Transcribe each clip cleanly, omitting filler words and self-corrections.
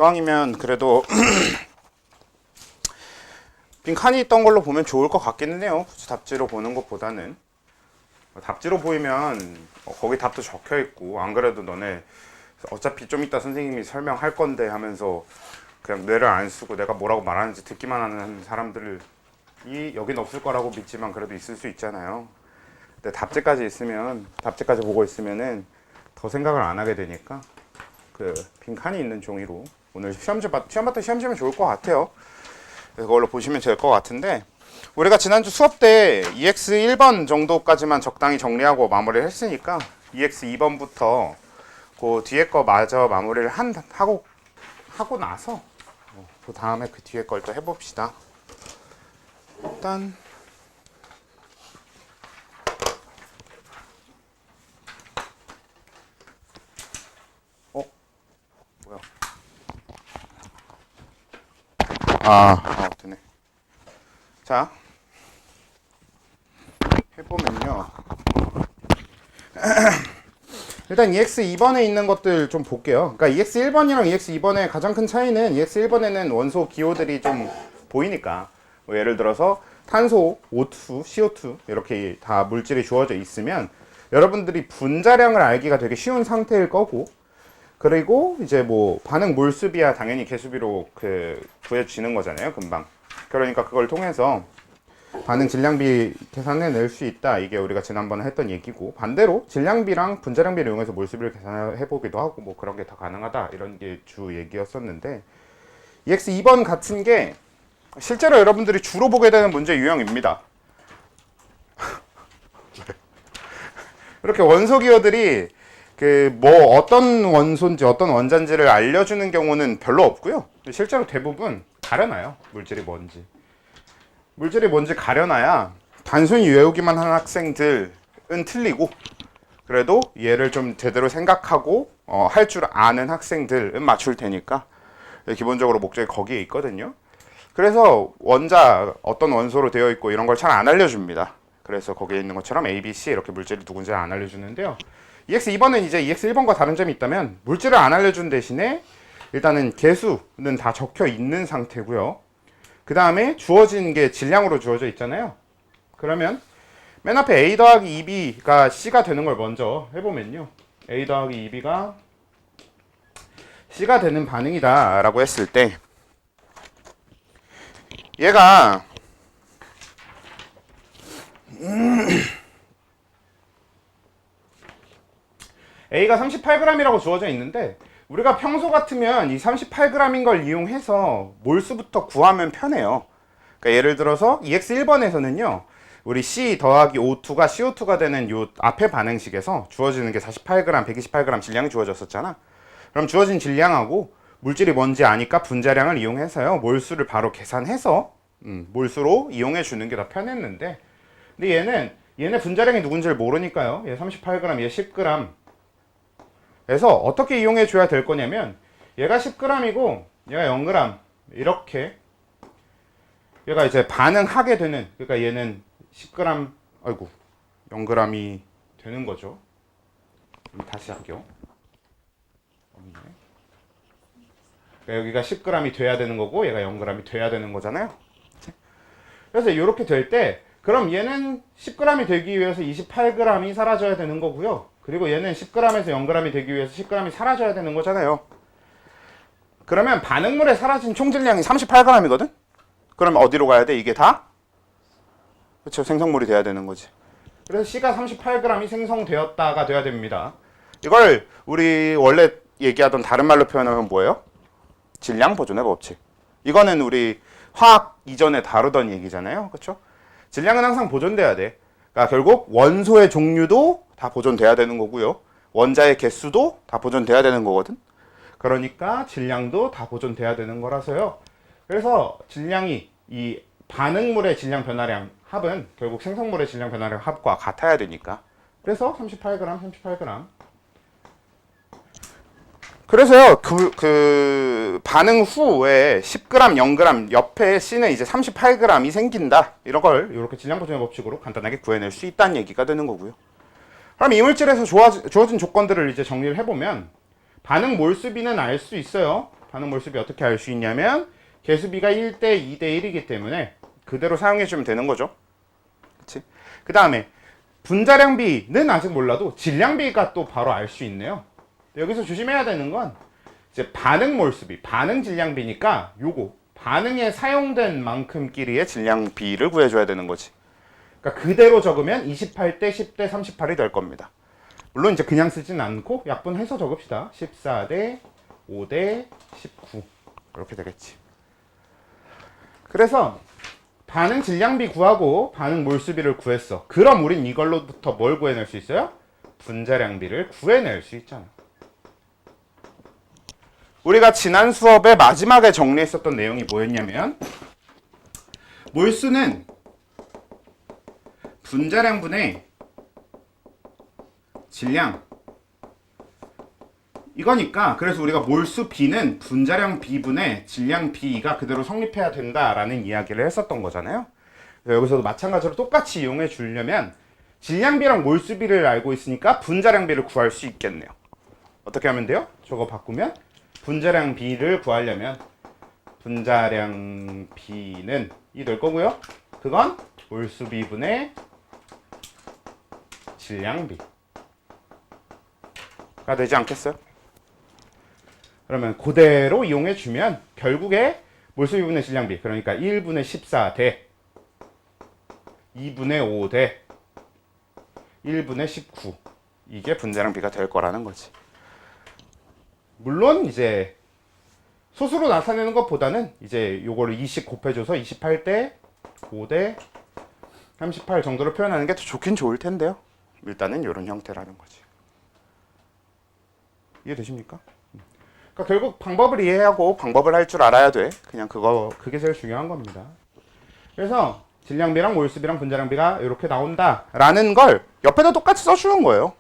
이왕이면 그래도 빈칸이 있던 걸로 보면 좋을 것 같기는 해요. 굳이 답지로 보는 것보다는. 답지로 보이면 거기 답도 적혀 있고, 안 그래도 너네 어차피 좀 이따 선생님이 설명할 건데 하면서 그냥 뇌를 안 쓰고 내가 뭐라고 말하는지 듣기만 하는 사람들이 여긴 없을 거라고 믿지만 그래도 있을 수 있잖아요. 근데 답지까지 있으면, 답지까지 보고 있으면은 더 생각을 안 하게 되니까 그 빈칸이 있는 종이로 오늘 시험 봤던 시험 지면 좋을 것 같아요. 그래서 그걸로 보시면 될 것 같은데, 우리가 지난주 수업 때 EX 1번 정도까지만 적당히 정리하고 마무리를 했으니까 EX 2번부터 그 뒤에 거 마저 마무리를 하고 나서 그 다음에 그 뒤에 걸 또 해봅시다. 일단 뭐야? 되네. 자, 해보면요. 일단 EX 2번에 있는 것들 좀 볼게요. 그러니까 EX 1번이랑 EX 2번의 가장 큰 차이는 EX 1번에는 원소 기호들이 좀 보이니까, 뭐 예를 들어서 탄소, O2, CO2 이렇게 다 물질이 주어져 있으면 여러분들이 분자량을 알기가 되게 쉬운 상태일 거고, 그리고 이제 뭐 반응 몰수비야 당연히 개수비로 구해지는 거잖아요, 금방. 그러니까 그걸 통해서 반응 질량비 계산해낼 수 있다. 이게 우리가 지난번에 했던 얘기고, 반대로 질량비랑 분자량비를 이용해서 몰수비를 계산해보기도 하고 뭐 그런 게 다 가능하다, 이런 게 주 얘기였었는데, EX 2번 같은 게 실제로 여러분들이 주로 보게 되는 문제 유형입니다. 이렇게 원소 기호들이 뭐 어떤 원소인지 어떤 원자인지를 알려주는 경우는 별로 없고요. 실제로 대부분 가려놔요. 물질이 뭔지 가려놔야 단순히 외우기만 하는 학생들은 틀리고, 그래도 얘를 좀 제대로 생각하고 할 줄 아는 학생들은 맞출 테니까 기본적으로 목적이 거기에 있거든요. 그래서 원자 어떤 원소로 되어 있고 이런 걸 잘 안 알려줍니다. 그래서 거기에 있는 것처럼 A, B, C 이렇게 물질이 누군지 안 알려주는데요. EX 2번은 이제 EX 1번과 다른 점이 있다면, 물질을 안 알려준 대신에 일단은 개수는 다 적혀 있는 상태고요. 그 다음에 주어진 게 질량으로 주어져 있잖아요. 그러면 맨 앞에 A 더하기 2B가 C가 되는 걸 먼저 해보면요. A 더하기 2B가 C가 되는 반응이다 라고 했을 때, 얘가 A가 38g이라고 주어져 있는데, 우리가 평소 같으면 이 38g인 걸 이용해서 몰수부터 구하면 편해요. 그러니까 예를 들어서 EX 1번에서는요, 우리 C 더하기 O2가 CO2가 되는 요 앞에 반응식에서 주어지는 게 48g, 128g 질량이 주어졌었잖아. 그럼 주어진 질량하고 물질이 뭔지 아니까 분자량을 이용해서요, 몰수를 바로 계산해서 몰수로 이용해 주는 게 더 편했는데, 근데 얘네 분자량이 누군지를 모르니까요. 얘 38g, 얘 10g. 그래서 어떻게 이용해 줘야 될 거냐면, 얘가 10g이고 얘가 0g 이렇게 얘가 이제 반응하게 되는, 그러니까 얘는 10g, 0g이 되는 거죠. 다시 할게요. 그러니까 여기가 10g이 돼야 되는 거고 얘가 0g이 돼야 되는 거잖아요. 그래서 이렇게 될 때, 그럼 얘는 10g이 되기 위해서 28g이 사라져야 되는 거고요. 그리고 얘는 10g에서 0g이 되기 위해서 10g이 사라져야 되는 거잖아요. 그러면 반응물에 사라진 총질량이 38g이거든? 그러면 어디로 가야 돼? 이게 다? 그렇죠. 생성물이 돼야 되는 거지. 그래서 C가 38g이 생성되었다가 돼야 됩니다. 이걸 우리 원래 얘기하던 다른 말로 표현하면 뭐예요? 질량 보존의 법칙. 이거는 우리 화학 이전에 다루던 얘기잖아요. 그렇죠? 질량은 항상 보존돼야 돼. 그러니까 결국 원소의 종류도 다 보존돼야 되는 거고요. 원자의 개수도 다 보존돼야 되는 거거든. 그러니까 질량도 다 보존돼야 되는 거라서요. 그래서 질량이 이 반응물의 질량 변화량 합은 결국 생성물의 질량 변화량 합과 같아야 되니까. 그래서 38g. 그래서요, 그 반응 후에 10g, 0g 옆에 C는 이제 38g이 생긴다. 이런 걸 이렇게 질량 보존의 법칙으로 간단하게 구해낼 수 있다는 얘기가 되는 거고요. 그럼 이 물질에서 주어진 조건들을 이제 정리를 해보면, 반응 몰수비는 알 수 있어요. 반응 몰수비 어떻게 알 수 있냐면 개수비가 1대 2대 1이기 때문에 그대로 사용해주면 되는 거죠. 그치? 그 다음에 분자량비는 아직 몰라도 질량비가 또 바로 알 수 있네요. 여기서 조심해야 되는 건 이제 반응 몰수비, 반응 질량비니까 요거 반응에 사용된 만큼끼리의 질량비를 구해줘야 되는 거지. 그러니까 그대로 적으면 28대 10대 38이 될 겁니다. 물론 이제 그냥 쓰진 않고 약분해서 적읍시다. 14대 5대 19 이렇게 되겠지. 그래서 반응 질량비 구하고 반응 몰수비를 구했어. 그럼 우린 이걸로부터 뭘 구해낼 수 있어요? 분자량비를 구해낼 수 있잖아. 우리가 지난 수업의 마지막에 정리했었던 내용이 뭐였냐면 몰수는 분자량분의 질량 이거니까 그래서 우리가 몰수 B는 분자량 B분의 질량 B가 그대로 성립해야 된다라는 이야기를 했었던 거잖아요. 여기서도 마찬가지로 똑같이 이용해 주려면 질량비랑 몰수비를 알고 있으니까 분자량비를 구할 수 있겠네요. 어떻게 하면 돼요? 저거 바꾸면 분자량 B를 구하려면 분자량 B는 이 될 거고요. 그건 몰수비분의 질량비가 되지 않겠어요? 그러면 그대로 이용해 주면 결국에 몰수비분의 질량비 그러니까 1분의 14 대 2분의 5 대 1분의 19 이게 분자량비가 될 거라는 거지. 물론 이제 소수로 나타내는 것보다는 이제 요거를 20 곱해줘서 28대 5대 38 정도로 표현하는 게 더 좋긴 좋을 텐데요. 일단은 이런 형태라는 거지. 이해되십니까? 그러니까 결국 방법을 이해하고 방법을 할 줄 알아야 돼. 그냥 그게 제일 중요한 겁니다. 그래서 질량비랑 몰수비랑 분자량비가 이렇게 나온다라는 걸 옆에도 똑같이 써주는 거예요.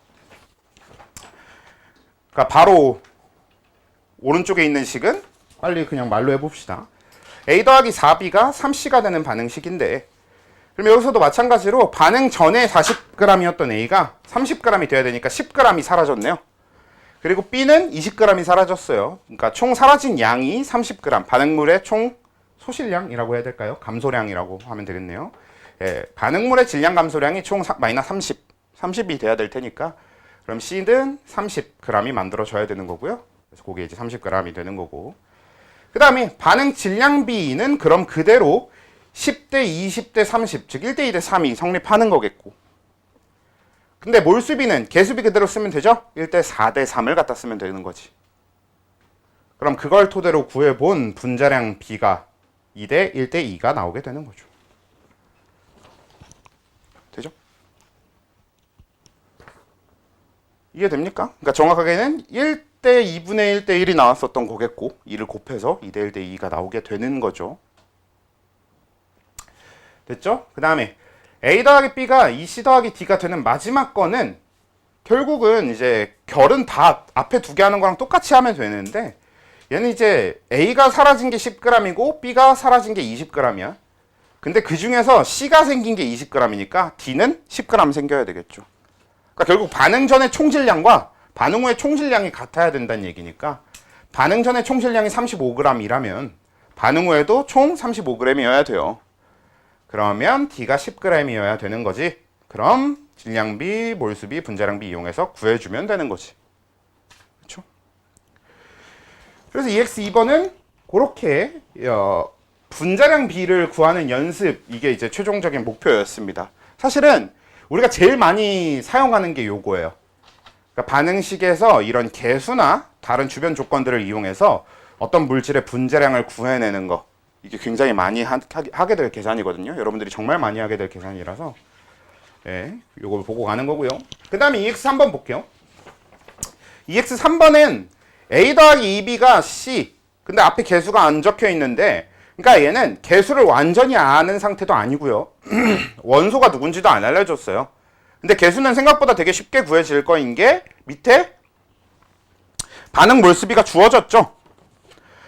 그러니까 바로 오른쪽에 있는 식은 빨리 그냥 말로 해봅시다. A 더하기 4B가 3C가 되는 반응식인데 그럼 여기서도 마찬가지로 반응 전에 40g이었던 A가 30g이 돼야 되니까 10g이 사라졌네요. 그리고 B는 20g이 사라졌어요. 그러니까 총 사라진 양이 30g, 반응물의 총 소실량이라고 해야 될까요? 감소량이라고 하면 되겠네요. 예, 반응물의 질량 감소량이 총 마이너스 30이 돼야 될 테니까 그럼 C는 30g이 만들어져야 되는 거고요. 그래서 그게 이제 30g이 되는 거고 그 다음에 반응 질량비는 그럼 그대로 10대 20대 30, 즉 1대 2대 3이 성립하는 거겠고 근데 몰수비는 개수비 그대로 쓰면 되죠? 1대 4대 3을 갖다 쓰면 되는 거지. 그럼 그걸 토대로 구해본 분자량 B가 2대 1대 2가 나오게 되는 거죠. 되죠? 이해됩니까? 그러니까 정확하게는 1대 2분의 1대 1이 나왔었던 거겠고 2를 곱해서 2대 1대 2가 나오게 되는 거죠. 됐죠? 그 다음에 A 더하기 B가 2C 더하기 D가 되는 마지막 거는 결국은 이제 결은 다 앞에 두 개 하는 거랑 똑같이 하면 되는데 얘는 이제 A가 사라진 게 10g이고 B가 사라진 게 20g이야. 근데 그 중에서 C가 생긴 게 20g이니까 D는 10g 생겨야 되겠죠. 그러니까 결국 반응 전의 총질량과 반응 후의 총질량이 같아야 된다는 얘기니까 반응 전의 총질량이 35g이라면 반응 후에도 총 35g이어야 돼요. 그러면 D가 10g이어야 되는 거지. 그럼 질량비, 몰수비, 분자량비 이용해서 구해주면 되는 거지. 그렇죠? 그래서 EX 2번은 그렇게 분자량 B를 구하는 연습 이게 이제 최종적인 목표였습니다. 사실은 우리가 제일 많이 사용하는 게 요거예요. 그러니까 반응식에서 이런 개수나 다른 주변 조건들을 이용해서 어떤 물질의 분자량을 구해내는 거 이게 굉장히 많이 하게 될 계산이거든요. 여러분들이 정말 많이 하게 될 계산이라서 예, 요걸 보고 가는 거고요. 그 다음에 EX 3번 볼게요. EX 3번은 A 더하기 2B가 C 근데 앞에 개수가 안 적혀 있는데 그러니까 얘는 개수를 완전히 아는 상태도 아니고요. 원소가 누군지도 안 알려줬어요. 근데 개수는 생각보다 되게 쉽게 구해질 거인 게 밑에 반응 몰수비가 주어졌죠.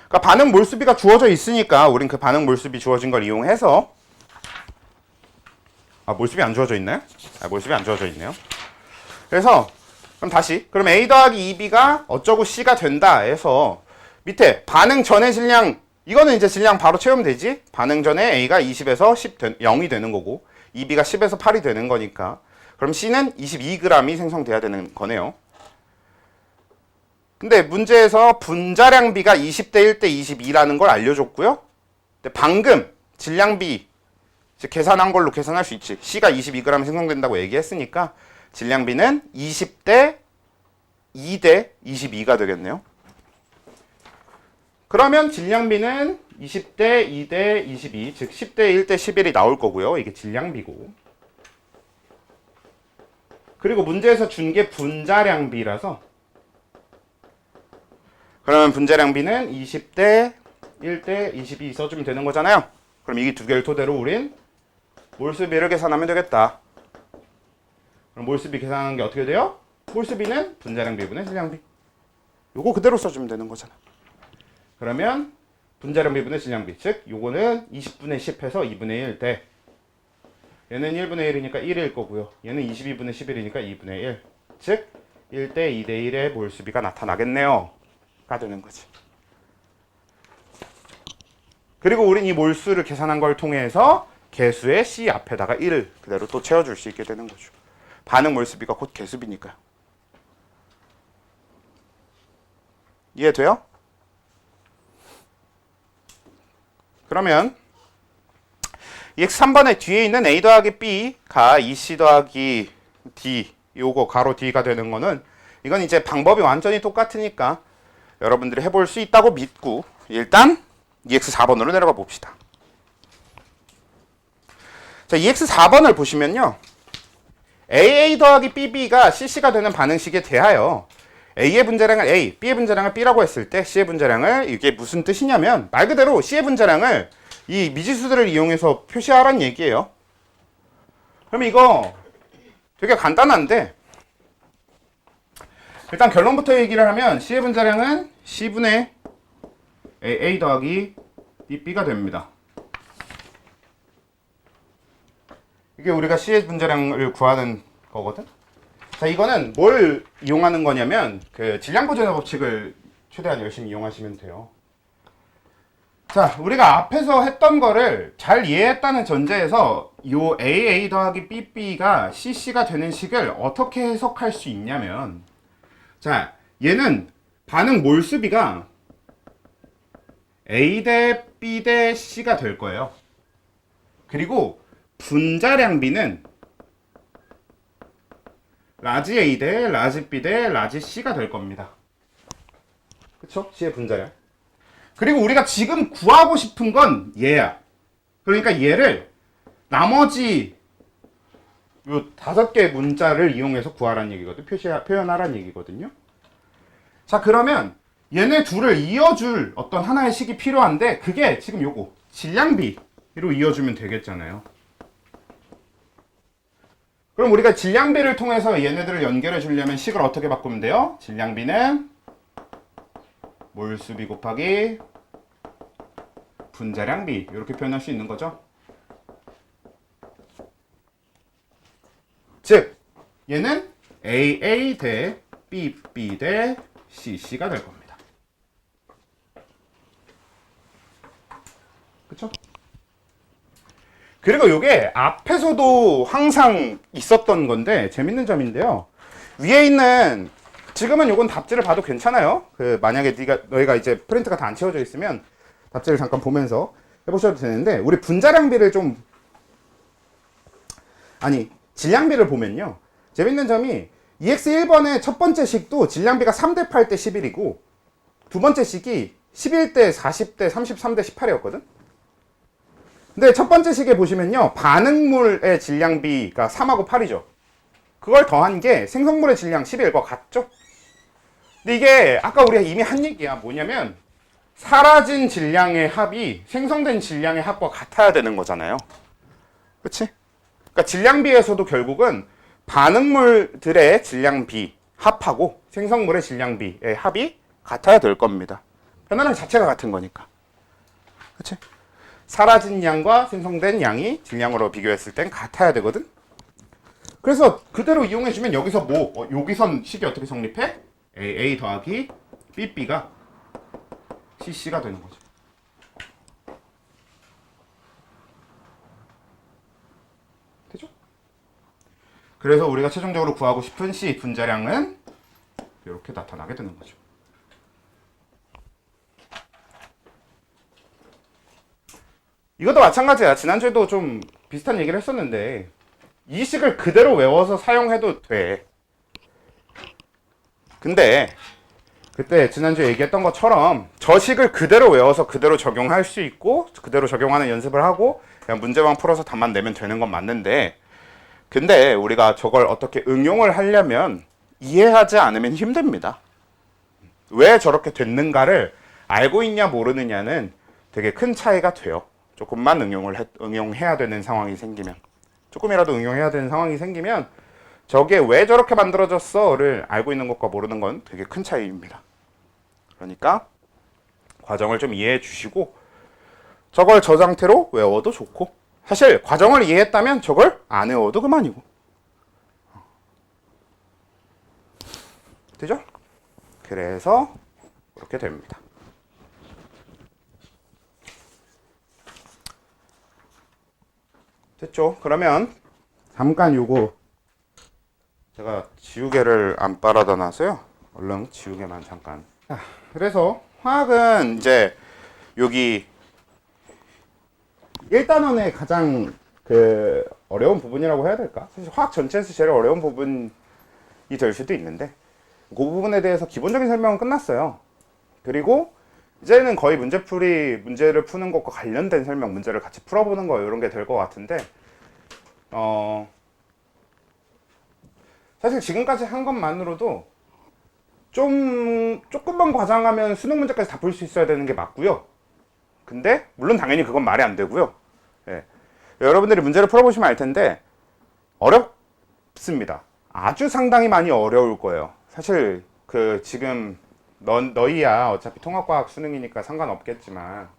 그러니까 반응 몰수비가 주어져 있으니까 우린 그 반응 몰수비 주어진 걸 이용해서 몰수비 안 주어져 있나요? 몰수비 안 주어져 있네요. 그래서 그럼 다시 그럼 A 더하기 2B가 어쩌고 C가 된다 해서 밑에 반응 전의 질량, 이거는 이제 질량 바로 채우면 되지. 반응 전에 A가 20에서 0이 되는 거고, B가 10에서 8이 되는 거니까. 그럼 C는 22g이 생성돼야 되는 거네요. 근데 문제에서 분자량비가 20대 1대 22라는 걸 알려줬고요. 근데 방금 질량비 계산한 걸로 계산할 수 있지. C가 22g 생성된다고 얘기했으니까 질량비는 20대 2대 22가 되겠네요. 그러면 질량비는 20대 2대 22, 즉 10대 1대 11이 나올 거고요. 이게 질량비고. 그리고 문제에서 준 게 분자량비라서, 그러면 분자량비는 20대 1대 22 써주면 되는 거잖아요. 그럼 이 두 개를 토대로 우린 몰수비를 계산하면 되겠다. 그럼 몰수비 계산하는 게 어떻게 돼요? 몰수비는 분자량비분의 질량비. 요거 그대로 써주면 되는 거잖아. 그러면 분자량비분의 질량비, 즉 요거는 20분의 10 해서 2분의 1 대, 얘는 1분의 1이니까 1일 거고요. 얘는 22분의 11이니까 2분의 1, 즉 1대 2대 1의 몰수비가 나타나겠네요 가 되는 거지. 그리고 우린 이 몰수를 계산한 걸 통해서 개수의 C 앞에다가 1을 그대로 또 채워줄 수 있게 되는 거죠. 반응 몰수비가 곧 개수비니까요. 이해돼요? 그러면 EX 3번의 뒤에 있는 A 더하기 B가 EC 더하기 D, 요거 가로 D가 되는 거는, 이건 이제 방법이 완전히 똑같으니까 여러분들이 해볼 수 있다고 믿고 일단 EX 4번으로 내려가 봅시다. 자, EX 4번을 보시면요, AA 더하기 BB가 CC가 되는 반응식에 대하여 A의 분자량을 A, B의 분자량을 B라고 했을 때 C의 분자량을, 이게 무슨 뜻이냐면 말 그대로 C의 분자량을 이 미지수들을 이용해서 표시하라는 얘기예요. 그럼 이거 되게 간단한데, 일단 결론부터 얘기를 하면 C의 분자량은 C분의 A 더하기 BB가 됩니다. 이게 우리가 C의 분자량을 구하는 거거든. 자, 이거는 뭘 이용하는 거냐면 그 질량보존의 법칙을 최대한 열심히 이용하시면 돼요. 자, 우리가 앞에서 했던 거를 잘 이해했다는 전제에서 요 AA 더하기 BB가 CC가 되는 식을 어떻게 해석할 수 있냐면, 자, 얘는 반응 몰수비가 A 대 B 대 C가 될 거예요. 그리고 분자량비는 라지 A 대 라지 B 대 라지 C가 될 겁니다. 그쵸? C의 분자량. 그리고 우리가 지금 구하고 싶은 건 얘야. 그러니까 얘를 나머지 요 5개의 문자를 이용해서 구하라는 얘기거든. 표현하라는 얘기거든요. 자, 그러면 얘네 둘을 이어줄 어떤 하나의 식이 필요한데, 그게 지금 요거 질량비로 이어주면 되겠잖아요. 그럼 우리가 질량비를 통해서 얘네들을 연결해 주려면 식을 어떻게 바꾸면 돼요? 질량비는 몰수비 곱하기 분자량비, 이렇게 표현할 수 있는 거죠. 즉 얘는 AA 대 BB 대 CC가 될 겁니다. 그쵸? 그리고 이게 앞에서도 항상 있었던 건데 재밌는 점인데요. 위에 있는, 지금은 요건 답지를 봐도 괜찮아요. 그 만약에 너희가 이제 프린트가 다 안 채워져 있으면 답지를 잠깐 보면서 해보셔도 되는데, 우리 분자량비를 질량비를 보면요, 재밌는 점이 EX 1번의 첫 번째 식도 질량비가 3대 8대 11이고 두 번째 식이 11대 40대 33대 18이었거든. 근데 첫 번째 식에 보시면요, 반응물의 질량비가 3하고 8이죠. 그걸 더한 게 생성물의 질량 11과 같죠? 근데 이게 아까 우리가 이미 한 얘기야. 뭐냐면 사라진 질량의 합이 생성된 질량의 합과 같아야 되는 거잖아요. 그치? 그러니까 질량비에서도 결국은 반응물들의 질량비 합하고 생성물의 질량비의 합이 같아야 될 겁니다. 변화량 자체가 같은 거니까. 그치? 사라진 양과 생성된 양이 질량으로 비교했을 땐 같아야 되거든. 그래서 그대로 이용해주면 여기서 여기선 식이 어떻게 성립해? AA 더하기 BB가 CC가 되는 거죠. 되죠? 그래서 우리가 최종적으로 구하고 싶은 C 분자량은 이렇게 나타나게 되는 거죠. 이것도 마찬가지야. 지난주에도 좀 비슷한 얘기를 했었는데 이 식을 그대로 외워서 사용해도 돼. 근데 그때 지난주에 얘기했던 것처럼 저 식을 그대로 외워서 그대로 적용할 수 있고 그대로 적용하는 연습을 하고 그냥 문제만 풀어서 답만 내면 되는 건 맞는데, 근데 우리가 저걸 어떻게 응용을 하려면 이해하지 않으면 힘듭니다. 왜 저렇게 됐는가를 알고 있냐 모르느냐는 되게 큰 차이가 돼요. 조금만 응용해야 되는 상황이 생기면, 조금이라도 응용해야 되는 상황이 생기면 저게 왜 저렇게 만들어졌어를 알고 있는 것과 모르는 건 되게 큰 차이입니다. 그러니까 과정을 좀 이해해 주시고 저걸 저 상태로 외워도 좋고, 사실 과정을 이해했다면 저걸 안 외워도 그만이고. 되죠? 그래서 이렇게 됩니다. 됐죠? 그러면 잠깐 요거 제가 지우개를 안 빨아다 놔서요. 얼른 지우개만 잠깐. 자, 그래서 화학은 이제 여기 1단원의 가장 그 어려운 부분이라고 해야 될까? 사실 화학 전체에서 제일 어려운 부분이 될 수도 있는데 그 부분에 대해서 기본적인 설명은 끝났어요. 그리고 이제는 거의 문제를 푸는 것과 관련된 설명, 문제를 같이 풀어보는 거 이런 게 될 것 같은데, 사실 지금까지 한 것만으로도 조금만 과장하면 수능 문제까지 다 풀 수 있어야 되는 게 맞고요. 근데 물론 당연히 그건 말이 안 되고요. 예. 여러분들이 문제를 풀어보시면 알 텐데 어렵습니다. 아주 상당히 많이 어려울 거예요. 사실 그 지금 너희야 어차피 통합과학 수능이니까 상관없겠지만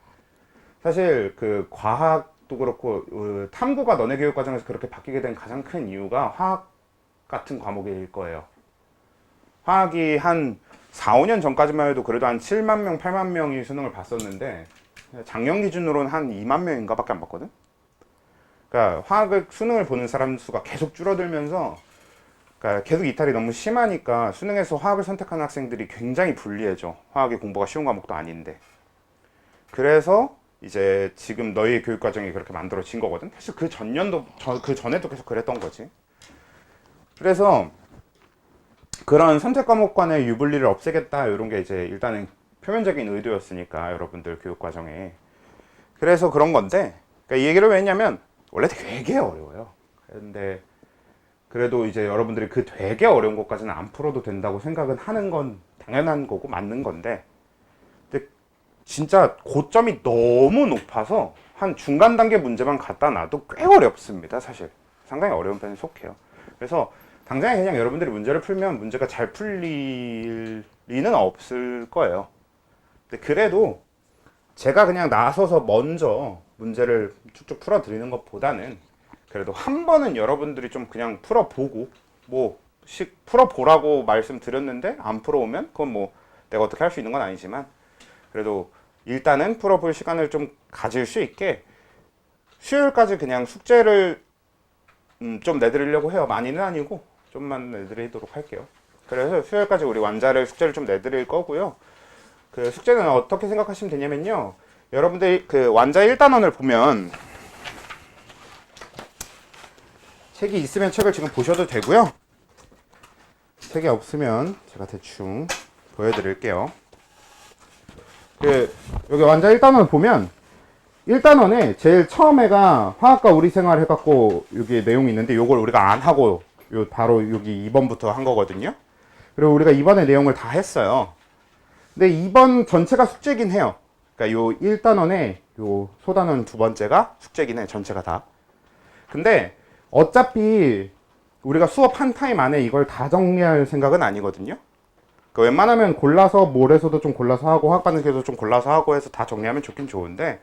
사실 그 과학도 그렇고 탐구가 너네 교육과정에서 그렇게 바뀌게 된 가장 큰 이유가 화학 같은 과목일 거예요. 화학이 한 4, 5년 전까지만 해도 그래도 한 7만 명, 8만 명이 수능을 봤었는데 작년 기준으로는 한 2만 명인가 밖에 안 봤거든? 그러니까 화학을 수능을 보는 사람 수가 계속 줄어들면서, 그러니까 계속 이탈이 너무 심하니까 수능에서 화학을 선택하는 학생들이 굉장히 불리해져. 화학이 공부가 쉬운 과목도 아닌데. 그래서 이제 지금 너희 교육과정이 그렇게 만들어진 거거든? 사실 그 전년도, 그 전에도 계속 그랬던 거지. 그래서 그런 선택 과목 간의 유불리를 없애겠다 이런 게 이제 일단은 표면적인 의도였으니까 여러분들 교육과정에. 그래서 그런 건데, 그러니까 이 얘기를 왜 했냐면 원래 되게 어려워요. 근데 그래도 이제 여러분들이 그 되게 어려운 것까지는 안 풀어도 된다고 생각은 하는 건 당연한 거고 맞는 건데, 근데 진짜 고점이 너무 높아서 한 중간 단계 문제만 갖다 놔도 꽤 어렵습니다. 사실 상당히 어려운 편에 속해요. 그래서 당장에 그냥 여러분들이 문제를 풀면 문제가 잘 풀릴 리는 없을 거예요. 근데 그래도 제가 그냥 나서서 먼저 문제를 쭉쭉 풀어드리는 것보다는 그래도 한 번은 여러분들이 좀 그냥 풀어보고, 뭐 풀어보라고 말씀드렸는데 안 풀어오면 그건 뭐 내가 어떻게 할 수 있는 건 아니지만 그래도 일단은 풀어볼 시간을 좀 가질 수 있게 수요일까지 그냥 숙제를 좀 내드리려고 해요. 많이는 아니고 좀만 내드리도록 할게요. 그래서 수요일까지 우리 완자를 숙제를 좀 내드릴 거고요. 그 숙제는 어떻게 생각하시면 되냐면요, 여러분들이 그 완자 1단원을 보면 책이 있으면 책을 지금 보셔도 되고요. 책이 없으면 제가 대충 보여드릴게요. 그 여기 완자 1단원 보면 1단원에 제일 처음에가 화학과 우리생활 해갖고 여기 내용이 있는데 요걸 우리가 안 하고 바로 여기 2번부터 한 거거든요. 그리고 우리가 2번의 내용을 다 했어요. 근데 2번 전체가 숙제긴 해요. 그러니까 요 1단원에 요 소단원 두 번째가 숙제긴 해, 전체가 다. 근데 어차피 우리가 수업 한 타임 안에 이걸 다 정리할 생각은 아니거든요. 그러니까 웬만하면 골라서 몰에서도 좀 골라서 하고 화학반에서도 좀 골라서 하고 해서 다 정리하면 좋긴 좋은데,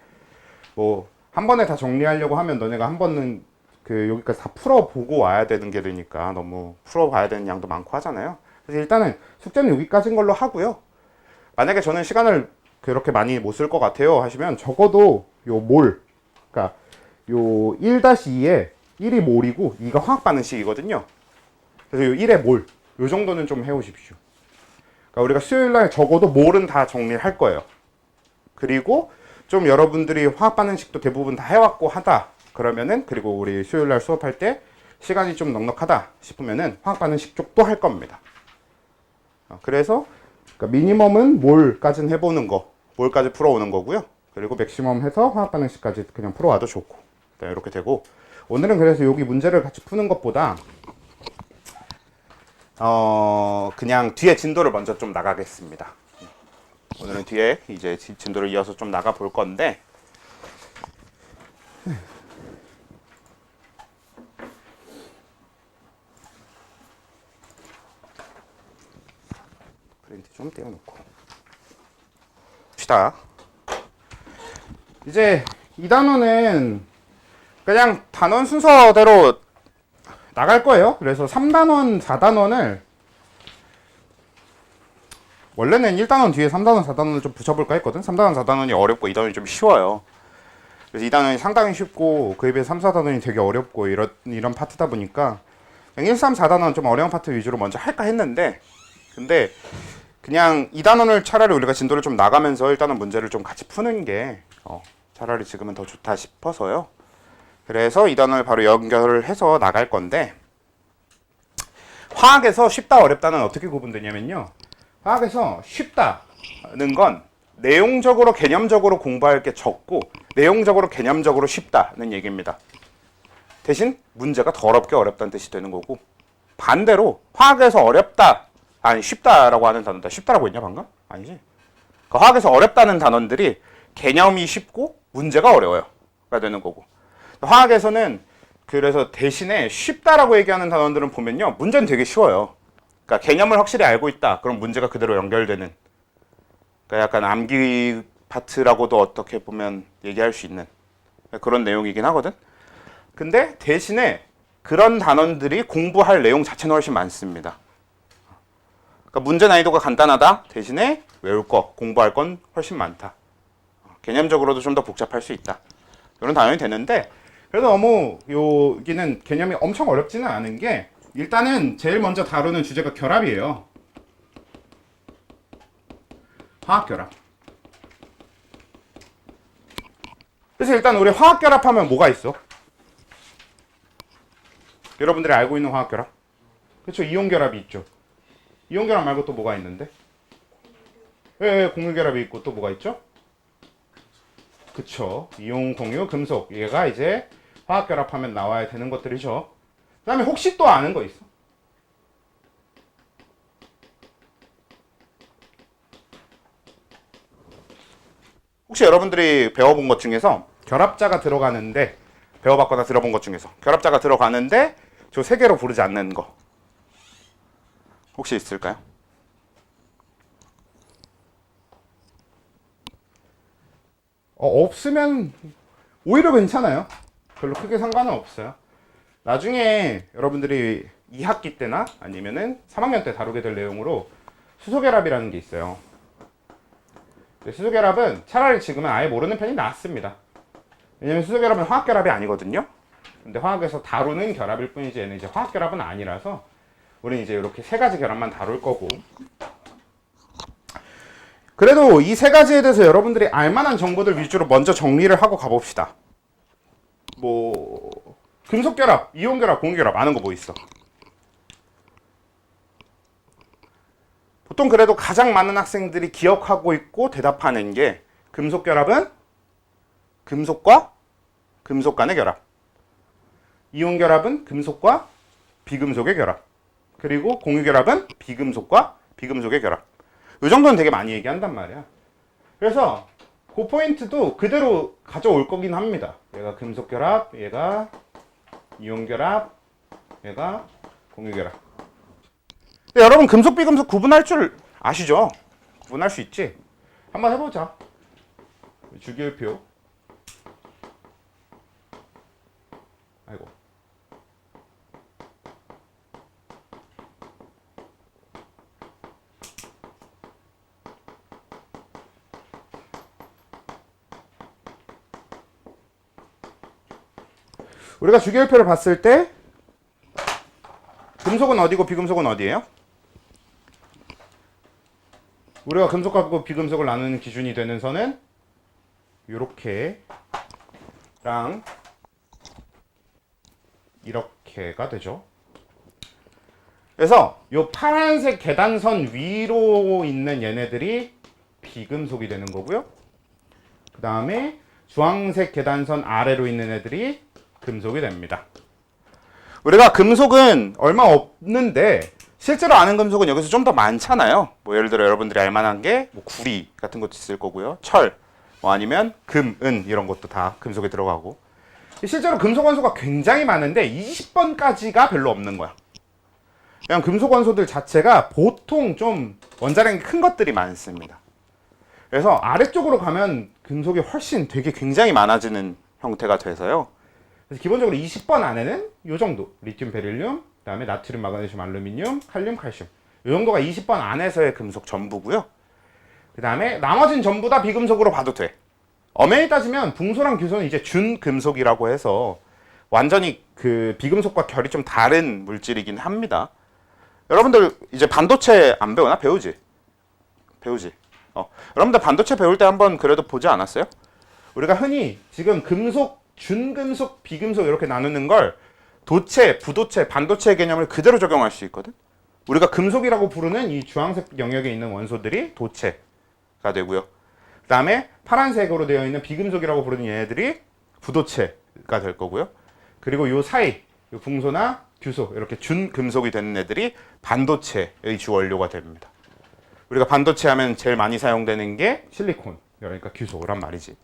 뭐 한 번에 다 정리하려고 하면 너네가 한 번은 그 여기까지 다 풀어보고 와야 되는 게 되니까 너무 풀어봐야 되는 양도 많고 하잖아요. 그래서 일단은 숙제는 여기까지인 걸로 하고요. 만약에 저는 시간을 그렇게 많이 못 쓸 것 같아요 하시면 적어도 요 몰, 그러니까 요 1-2에 1이 몰이고 2가 화학 반응식이거든요. 그래서 요 1의 몰, 요 정도는 좀 해오십시오. 그러니까 우리가 수요일날 적어도 몰은 다 정리를 할 거예요. 그리고 좀 여러분들이 화학 반응식도 대부분 다 해왔고 하다 그러면은, 그리고 우리 수요일날 수업할 때 시간이 좀 넉넉하다 싶으면은 화학 반응식 쪽도 할 겁니다. 그래서 그러니까 미니멈은 몰까지는 해보는 거, 몰까지 풀어오는 거고요. 그리고 맥시멈 해서 화학 반응식까지 그냥 풀어와도 좋고, 이렇게 되고, 오늘은 그래서 여기 문제를 같이 푸는 것보다 그냥 뒤에 진도를 먼저 좀 나가겠습니다. 오늘은 뒤에 이제 진도를 이어서 좀 나가 볼 건데, 프린트 좀 떼어놓고 봅시다. 이제 이 단원은 그냥 단원 순서대로 나갈 거예요. 그래서 3단원, 4단원을 원래는 1단원 뒤에 3단원, 4단원을 좀 붙여볼까 했거든. 3단원, 4단원이 어렵고 2단원이 좀 쉬워요. 그래서 2단원이 상당히 쉽고 그에 비해 3, 4단원이 되게 어렵고 이런 파트다 보니까 그냥 1, 3, 4단원 좀 어려운 파트 위주로 먼저 할까 했는데, 근데 그냥 2단원을 차라리 우리가 진도를 좀 나가면서 1단원 문제를 좀 같이 푸는 게 차라리 지금은 더 좋다 싶어서요. 그래서 2단원을 바로 연결을 해서 나갈 건데, 화학에서 쉽다 어렵다는 어떻게 구분되냐면요, 화학에서 쉽다는 건 내용적으로 개념적으로 공부할 게 적고 내용적으로 개념적으로 쉽다는 얘기입니다. 대신 문제가 더럽게 어렵다는 뜻이 되는 거고, 반대로 화학에서 어렵다, 아니 쉽다라고 하는 단어다. 쉽다라고 했냐 방금? 아니지. 그러니까 화학에서 어렵다는 단원들이 개념이 쉽고 문제가 어려워요가 되는 거고, 화학에서는 그래서 대신에 쉽다라고 얘기하는 단원들은 보면요, 문제는 되게 쉬워요. 그러니까 개념을 확실히 알고 있다, 그럼 문제가 그대로 연결되는, 그러니까 약간 암기 파트라고도 어떻게 보면 얘기할 수 있는 그런 내용이긴 하거든. 근데 대신에 그런 단원들이 공부할 내용 자체는 훨씬 많습니다. 그러니까 문제 난이도가 간단하다 대신에 외울 거, 공부할 건 훨씬 많다. 개념적으로도 좀 더 복잡할 수 있다. 이런 단원이 되는데, 그래도 너무 여기는 개념이 엄청 어렵지는 않은 게, 일단은 제일 먼저 다루는 주제가 결합이에요. 화학 결합. 그래서 일단 우리 화학 결합하면 뭐가 있어? 여러분들이 알고 있는 화학 결합? 그렇죠. 이온 결합이 있죠. 이온 결합 말고 또 뭐가 있는데? 예, 공유 결합이 있고 또 뭐가 있죠? 그쵸. 이온, 공유, 금속. 얘가 이제 화학 결합하면 나와야 되는 것들이죠. 그 다음에 혹시 또 아는 거 있어? 혹시 여러분들이 배워본 것 중에서 결합자가 들어가는데, 배워봤거나 들어본 것 중에서 결합자가 들어가는데 저 세 개로 부르지 않는 거 혹시 있을까요? 없으면 오히려 괜찮아요. 별로 크게 상관은 없어요. 나중에 여러분들이 2학기 때나 아니면은 3학년 때 다루게 될 내용으로 수소결합이라는 게 있어요. 수소결합은 차라리 지금은 아예 모르는 편이 낫습니다. 왜냐면 수소결합은 화학결합이 아니거든요. 근데 화학에서 다루는 결합일 뿐이지 얘는 이제 화학결합은 아니라서 우리는 이제 이렇게 세 가지 결합만 다룰 거고, 그래도 이 세 가지에 대해서 여러분들이 알만한 정보들 위주로 먼저 정리를 하고 가봅시다. 뭐 금속결합, 이온결합, 공유결합 아는 거 뭐 있어? 보통 그래도 가장 많은 학생들이 기억하고 있고 대답하는 게, 금속결합은 금속과 금속 간의 결합, 이온결합은 금속과 비금속의 결합, 그리고 공유결합은 비금속과 비금속의 결합. 이 정도는 되게 많이 얘기한단 말이야. 그래서 그 포인트도 그대로 가져올 거긴 합니다. 얘가 금속결합, 얘가 이온결합, 얘가 공유결합. 근데 여러분 금속 비금속 구분할 줄 아시죠? 구분할 수 있지? 한번 해보자. 주기율표. 아이고. 우리가 주기율표를 봤을 때 금속은 어디고 비금속은 어디예요? 우리가 금속하고 비금속을 나누는 기준이 되는 선은 요렇게랑 이렇게가 되죠. 그래서 요 파란색 계단선 위로 있는 얘네들이 비금속이 되는 거고요. 그 다음에 주황색 계단선 아래로 있는 애들이 금속이 됩니다. 우리가 금속은 얼마 없는데 실제로 아는 금속은 여기서 좀 더 많잖아요. 뭐 예를 들어 여러분들이 알만한 게 뭐 구리 같은 것도 있을 거고요. 철, 뭐 아니면 금, 은 이런 것도 다 금속에 들어가고. 실제로 금속 원소가 굉장히 많은데 20번까지가 별로 없는 거야. 그냥 금속 원소들 자체가 보통 좀 원자량이 큰 것들이 많습니다. 그래서 아래쪽으로 가면 금속이 훨씬 되게 굉장히 많아지는 형태가 돼서요. 그래서 기본적으로 20번 안에는 이 정도. 리튬, 베릴륨, 그 다음에 나트륨, 마그네슘, 알루미늄, 칼륨, 칼슘. 이 정도가 20번 안에서의 금속 전부고요. 그 다음에 나머지는 전부 다 비금속으로 봐도 돼. 엄연히 따지면 붕소랑 규소는 이제 준금속이라고 해서 완전히 그 비금속과 결이 좀 다른 물질이긴 합니다. 여러분들 이제 반도체 안 배우나? 배우지? 여러분들 반도체 배울 때 한번 그래도 보지 않았어요? 우리가 흔히 지금 금속, 준금속, 비금속 이렇게 나누는 걸 도체, 부도체, 반도체의 개념을 그대로 적용할 수 있거든? 우리가 금속이라고 부르는 이 주황색 영역에 있는 원소들이 도체가 되고요. 그 다음에 파란색으로 되어 있는 비금속이라고 부르는 얘네들이 부도체가 될 거고요. 그리고 요 사이, 요 붕소나 규소, 이렇게 준금속이 되는 애들이 반도체의 주원료가 됩니다. 우리가 반도체 하면 제일 많이 사용되는 게 실리콘, 그러니까 규소란 말이지.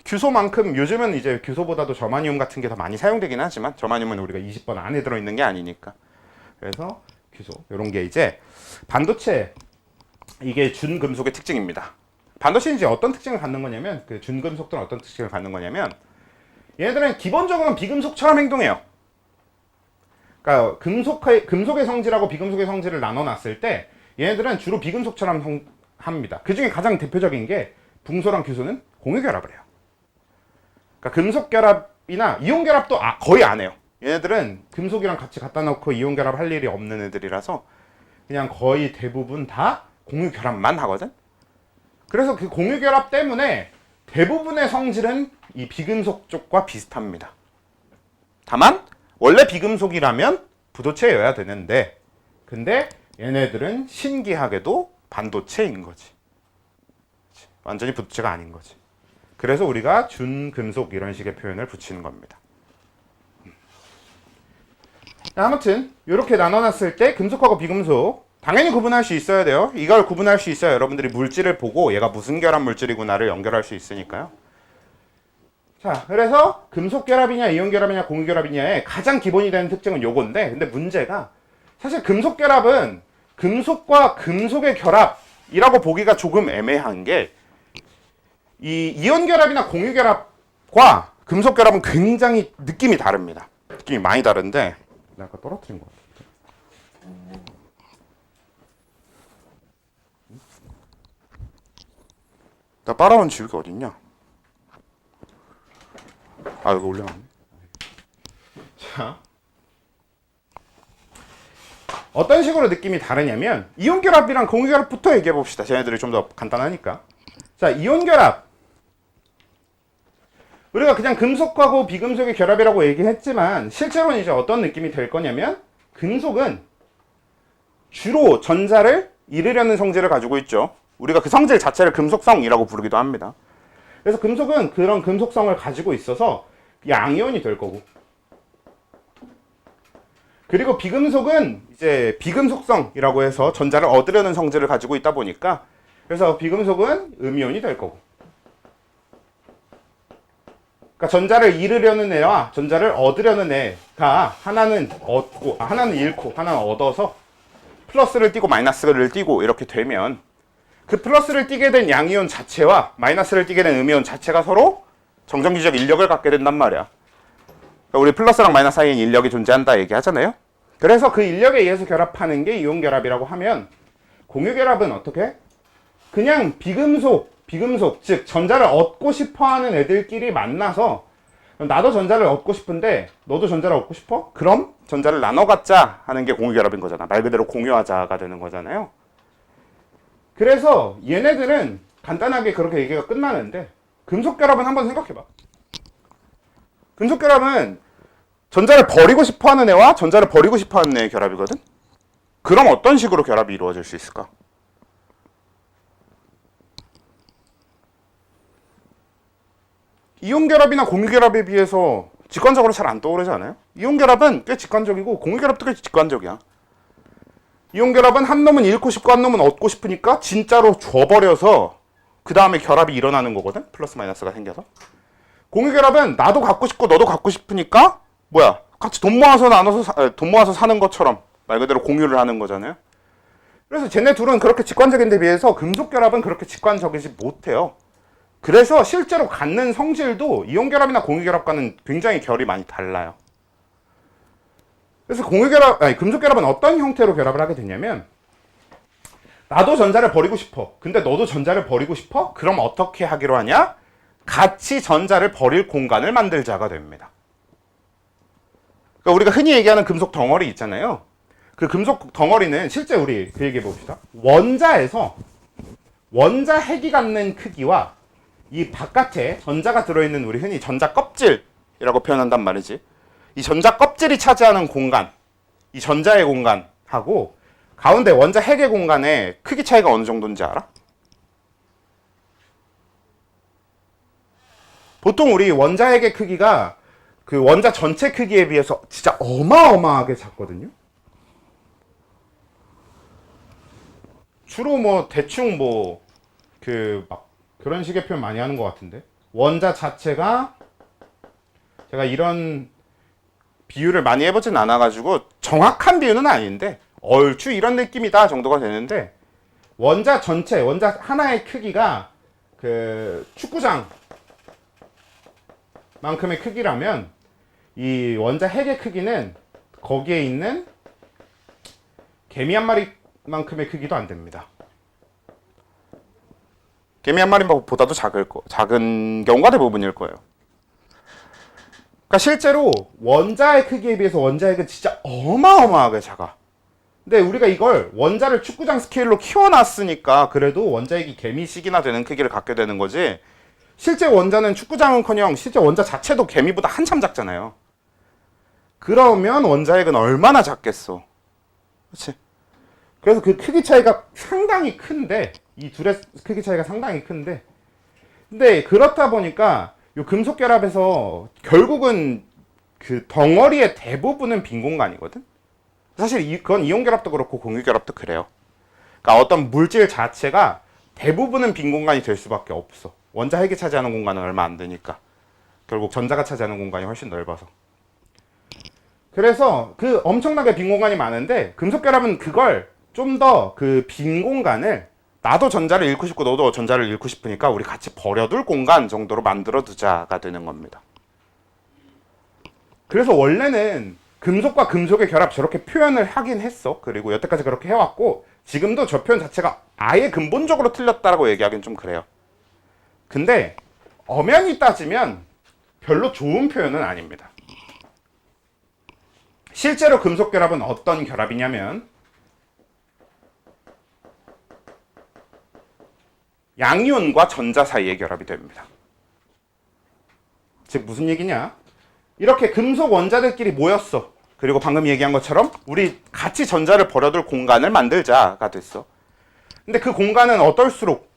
규소만큼 요즘은 이제 규소보다도 저마늄 같은 게 더 많이 사용되긴 하지만 저마늄은 우리가 20번 안에 들어있는 게 아니니까. 그래서 규소, 이런 게 이제 반도체, 이게 준금속의 특징입니다. 반도체는 이제 어떤 특징을 갖는 거냐면, 그 준금속들은 어떤 특징을 갖는 거냐면, 얘네들은 기본적으로는 비금속처럼 행동해요. 그러니까 금속의 성질하고 비금속의 성질을 나눠놨을 때 얘네들은 주로 비금속처럼 합니다. 그 중에 가장 대표적인 게 붕소랑 규소는 공유결합을 해요. 그러니까 금속결합이나 이온결합도 거의 안 해요. 얘네들은 금속이랑 같이 갖다 놓고 이온결합 할 일이 없는 애들이라서 그냥 거의 대부분 다 공유결합만 하거든. 그래서 그 공유결합 때문에 대부분의 성질은 이 비금속 쪽과 비슷합니다. 다만 원래 비금속이라면 부도체여야 되는데, 근데 얘네들은 신기하게도 반도체인 거지. 완전히 부도체가 아닌 거지. 그래서 우리가 준금속 이런 식의 표현을 붙이는 겁니다. 아무튼 이렇게 나눠놨을 때 금속하고 비금속 당연히 구분할 수 있어야 돼요. 이걸 구분할 수 있어야 여러분들이 물질을 보고 얘가 무슨 결합 물질이구나를 연결할 수 있으니까요. 자, 그래서 금속 결합이냐 이온 결합이냐 공유 결합이냐의 가장 기본이 되는 특징은 요건데, 근데 문제가 사실 금속 결합은 금속과 금속의 결합이라고 보기가 조금 애매한 게, 이 이온 결합이나 공유 결합과 금속 결합은 굉장히 느낌이 다릅니다. 느낌이 많이 다른데, 내가 아까 떨어뜨린 것 같아. 나 따라온 지우개 어딨냐? 아, 이거 올려놨네. 자, 어떤 식으로 느낌이 다르냐면 이온결합이랑 공유결합부터 얘기해 봅시다. 쟤네들이 좀 더 간단하니까. 자, 이온결합, 우리가 그냥 금속하고 비금속의 결합이라고 얘기했지만 실제로는 이제 어떤 느낌이 될 거냐면, 금속은 주로 전자를 잃으려는 성질을 가지고 있죠. 우리가 그 성질 자체를 금속성이라고 부르기도 합니다. 그래서 금속은 그런 금속성을 가지고 있어서 양이온이 될 거고, 그리고 비금속은 이제 비금속성이라고 해서 전자를 얻으려는 성질을 가지고 있다 보니까, 그래서 비금속은 음이온이 될 거고, 그러니까 전자를 잃으려는 애와 전자를 얻으려는 애가 하나는 얻고 하나는 잃고 하나는 얻어서 플러스를 띄고 마이너스를 띄고 이렇게 되면, 그 플러스를 띄게 된 양이온 자체와 마이너스를 띄게 된 음이온 자체가 서로 정전기적 인력을 갖게 된단 말이야. 그러니까 우리 플러스랑 마이너스 사이에 인력이 존재한다 얘기하잖아요. 그래서 그 인력에 의해서 결합하는 게 이온 결합이라고 하면, 공유 결합은 어떻게? 그냥 비금속, 즉 전자를 얻고 싶어하는 애들끼리 만나서 나도 전자를 얻고 싶은데 너도 전자를 얻고 싶어? 그럼 전자를 나눠 갖자 하는 게 공유결합인 거잖아. 말 그대로 공유하자가 되는 거잖아요. 그래서 얘네들은 간단하게 그렇게 얘기가 끝나는데, 금속결합은 한번 생각해봐. 금속결합은 전자를 버리고 싶어하는 애와 전자를 버리고 싶어하는 애의 결합이거든. 그럼 어떤 식으로 결합이 이루어질 수 있을까? 이온결합이나 공유결합에 비해서 직관적으로 잘 안 떠오르지 않아요? 이온결합은 꽤 직관적이고 공유결합도 꽤 직관적이야. 이온결합은 한 놈은 잃고 싶고 한 놈은 얻고 싶으니까 진짜로 줘버려서 그 다음에 결합이 일어나는 거거든? 플러스 마이너스가 생겨서. 공유결합은 나도 갖고 싶고 너도 갖고 싶으니까 뭐야? 같이 돈 모아서 돈 모아서 사는 것처럼 말 그대로 공유를 하는 거잖아요. 그래서 쟤네 둘은 그렇게 직관적인 데 비해서 금속결합은 그렇게 직관적이지 못해요. 그래서 실제로 갖는 성질도 이온결합이나 공유결합과는 굉장히 결이 많이 달라요. 그래서 금속결합은 어떤 형태로 결합을 하게 되냐면, 나도 전자를 버리고 싶어. 근데 너도 전자를 버리고 싶어? 그럼 어떻게 하기로 하냐? 같이 전자를 버릴 공간을 만들자가 됩니다. 그러니까 우리가 흔히 얘기하는 금속 덩어리 있잖아요. 그 금속 덩어리는 실제 우리 그 얘기해 봅시다. 원자에서 원자 핵이 갖는 크기와 이 바깥에 전자가 들어있는, 우리 흔히 전자 껍질이라고 표현한단 말이지. 이 전자 껍질이 차지하는 공간, 이 전자의 공간하고 가운데 원자 핵의 공간의 크기 차이가 어느 정도인지 알아? 보통 우리 원자 핵의 크기가 그 원자 전체 크기에 비해서 진짜 어마어마하게 작거든요. 주로 뭐 대충 뭐 그 막 그런 식의 표현 많이 하는 것 같은데, 원자 자체가, 제가 이런 비유를 많이 해보진 않아가지고 정확한 비유는 아닌데 얼추 이런 느낌이다 정도가 되는데, 원자 전체, 원자 하나의 크기가 그 축구장 만큼의 크기라면 이 원자 핵의 크기는 거기에 있는 개미 한 마리만큼의 크기도 안 됩니다. 개미 한 마리보다도 작은 경우가 대부분일 거예요. 그러니까 실제로 원자의 크기에 비해서 원자 핵은 진짜 어마어마하게 작아. 근데 우리가 이걸 원자를 축구장 스케일로 키워놨으니까 그래도 원자 핵이 개미씩이나 되는 크기를 갖게 되는 거지, 실제 원자는 축구장은커녕 실제 원자 자체도 개미보다 한참 작잖아요. 그러면 원자 핵은 얼마나 작겠어. 그렇지? 그래서 그 크기 차이가 상당히 큰데, 이 둘의 크기 차이가 상당히 큰데, 근데 그렇다 보니까 요 금속 결합에서 결국은 그 덩어리의 대부분은 빈 공간이거든. 사실 그건 이온 결합도 그렇고 공유 결합도 그래요. 그러니까 어떤 물질 자체가 대부분은 빈 공간이 될 수밖에 없어. 원자 핵이 차지하는 공간은 얼마 안 되니까. 결국 전자가 차지하는 공간이 훨씬 넓어서. 그래서 그 엄청나게 빈 공간이 많은데, 금속 결합은 그걸 좀 더 그 빈 공간을, 나도 전자를 잃고 싶고 너도 전자를 잃고 싶으니까 우리 같이 버려둘 공간 정도로 만들어 두자가 되는 겁니다. 그래서 원래는 금속과 금속의 결합 저렇게 표현을 하긴 했어. 그리고 여태까지 그렇게 해왔고, 지금도 저 표현 자체가 아예 근본적으로 틀렸다라고 얘기하기는 좀 그래요. 근데 엄연히 따지면 별로 좋은 표현은 아닙니다. 실제로 금속 결합은 어떤 결합이냐면, 양이온과 전자 사이의 결합이 됩니다. 즉 무슨 얘기냐? 이렇게 금속 원자들끼리 모였어. 그리고 방금 얘기한 것처럼 우리 같이 전자를 버려둘 공간을 만들자가 됐어. 근데 그 공간은 어떨수록,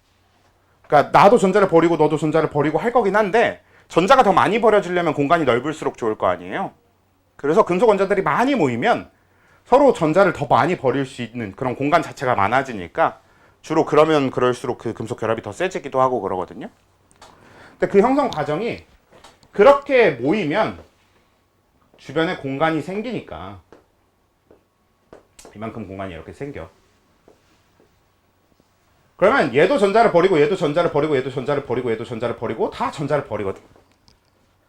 그러니까 나도 전자를 버리고 너도 전자를 버리고 할 거긴 한데, 전자가 더 많이 버려지려면 공간이 넓을수록 좋을 거 아니에요. 그래서 금속 원자들이 많이 모이면 서로 전자를 더 많이 버릴 수 있는 그런 공간 자체가 많아지니까, 주로 그러면 그럴수록 그 금속 결합이 더 세지기도 하고 그러거든요. 근데 그 형성 과정이 그렇게 모이면 주변에 공간이 생기니까, 이만큼 공간이 이렇게 생겨. 그러면 얘도 전자를 버리고 얘도 전자를 버리고 얘도 전자를 버리고 얘도 전자를 버리고 다 전자를 버리거든.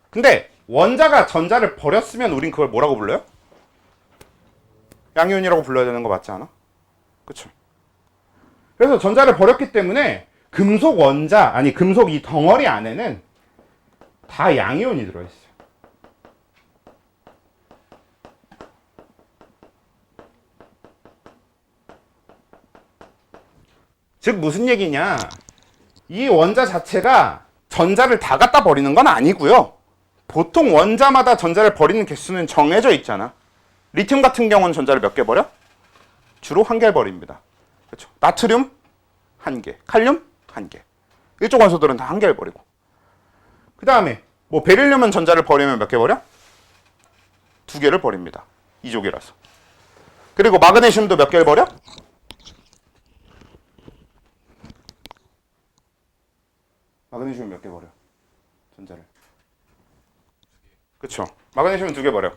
근데 원자가 전자를 버렸으면 우린 그걸 뭐라고 불러요? 양이온이라고 불러야 되는 거 맞지 않아? 그쵸? 그래서 전자를 버렸기 때문에 금속 원자, 아니 금속 이 덩어리 안에는 다 양이온이 들어있어요. 즉 무슨 얘기냐? 이 원자 자체가 전자를 다 갖다 버리는 건 아니고요. 보통 원자마다 전자를 버리는 개수는 정해져 있잖아. 리튬 같은 경우는 전자를 몇 개 버려? 주로 한 개를 버립니다. 그렇죠? 나트륨 한 개, 칼륨 한 개. 이쪽 원소들은 다 한 개를 버리고. 그 다음에 뭐 베릴륨은 전자를 버리면 몇 개 버려? 두 개를 버립니다. 이족이라서. 그리고 마그네슘도 몇 개를 버려? 마그네슘은 몇 개 버려? 전자를. 그쵸. 마그네슘은 두 개 버려.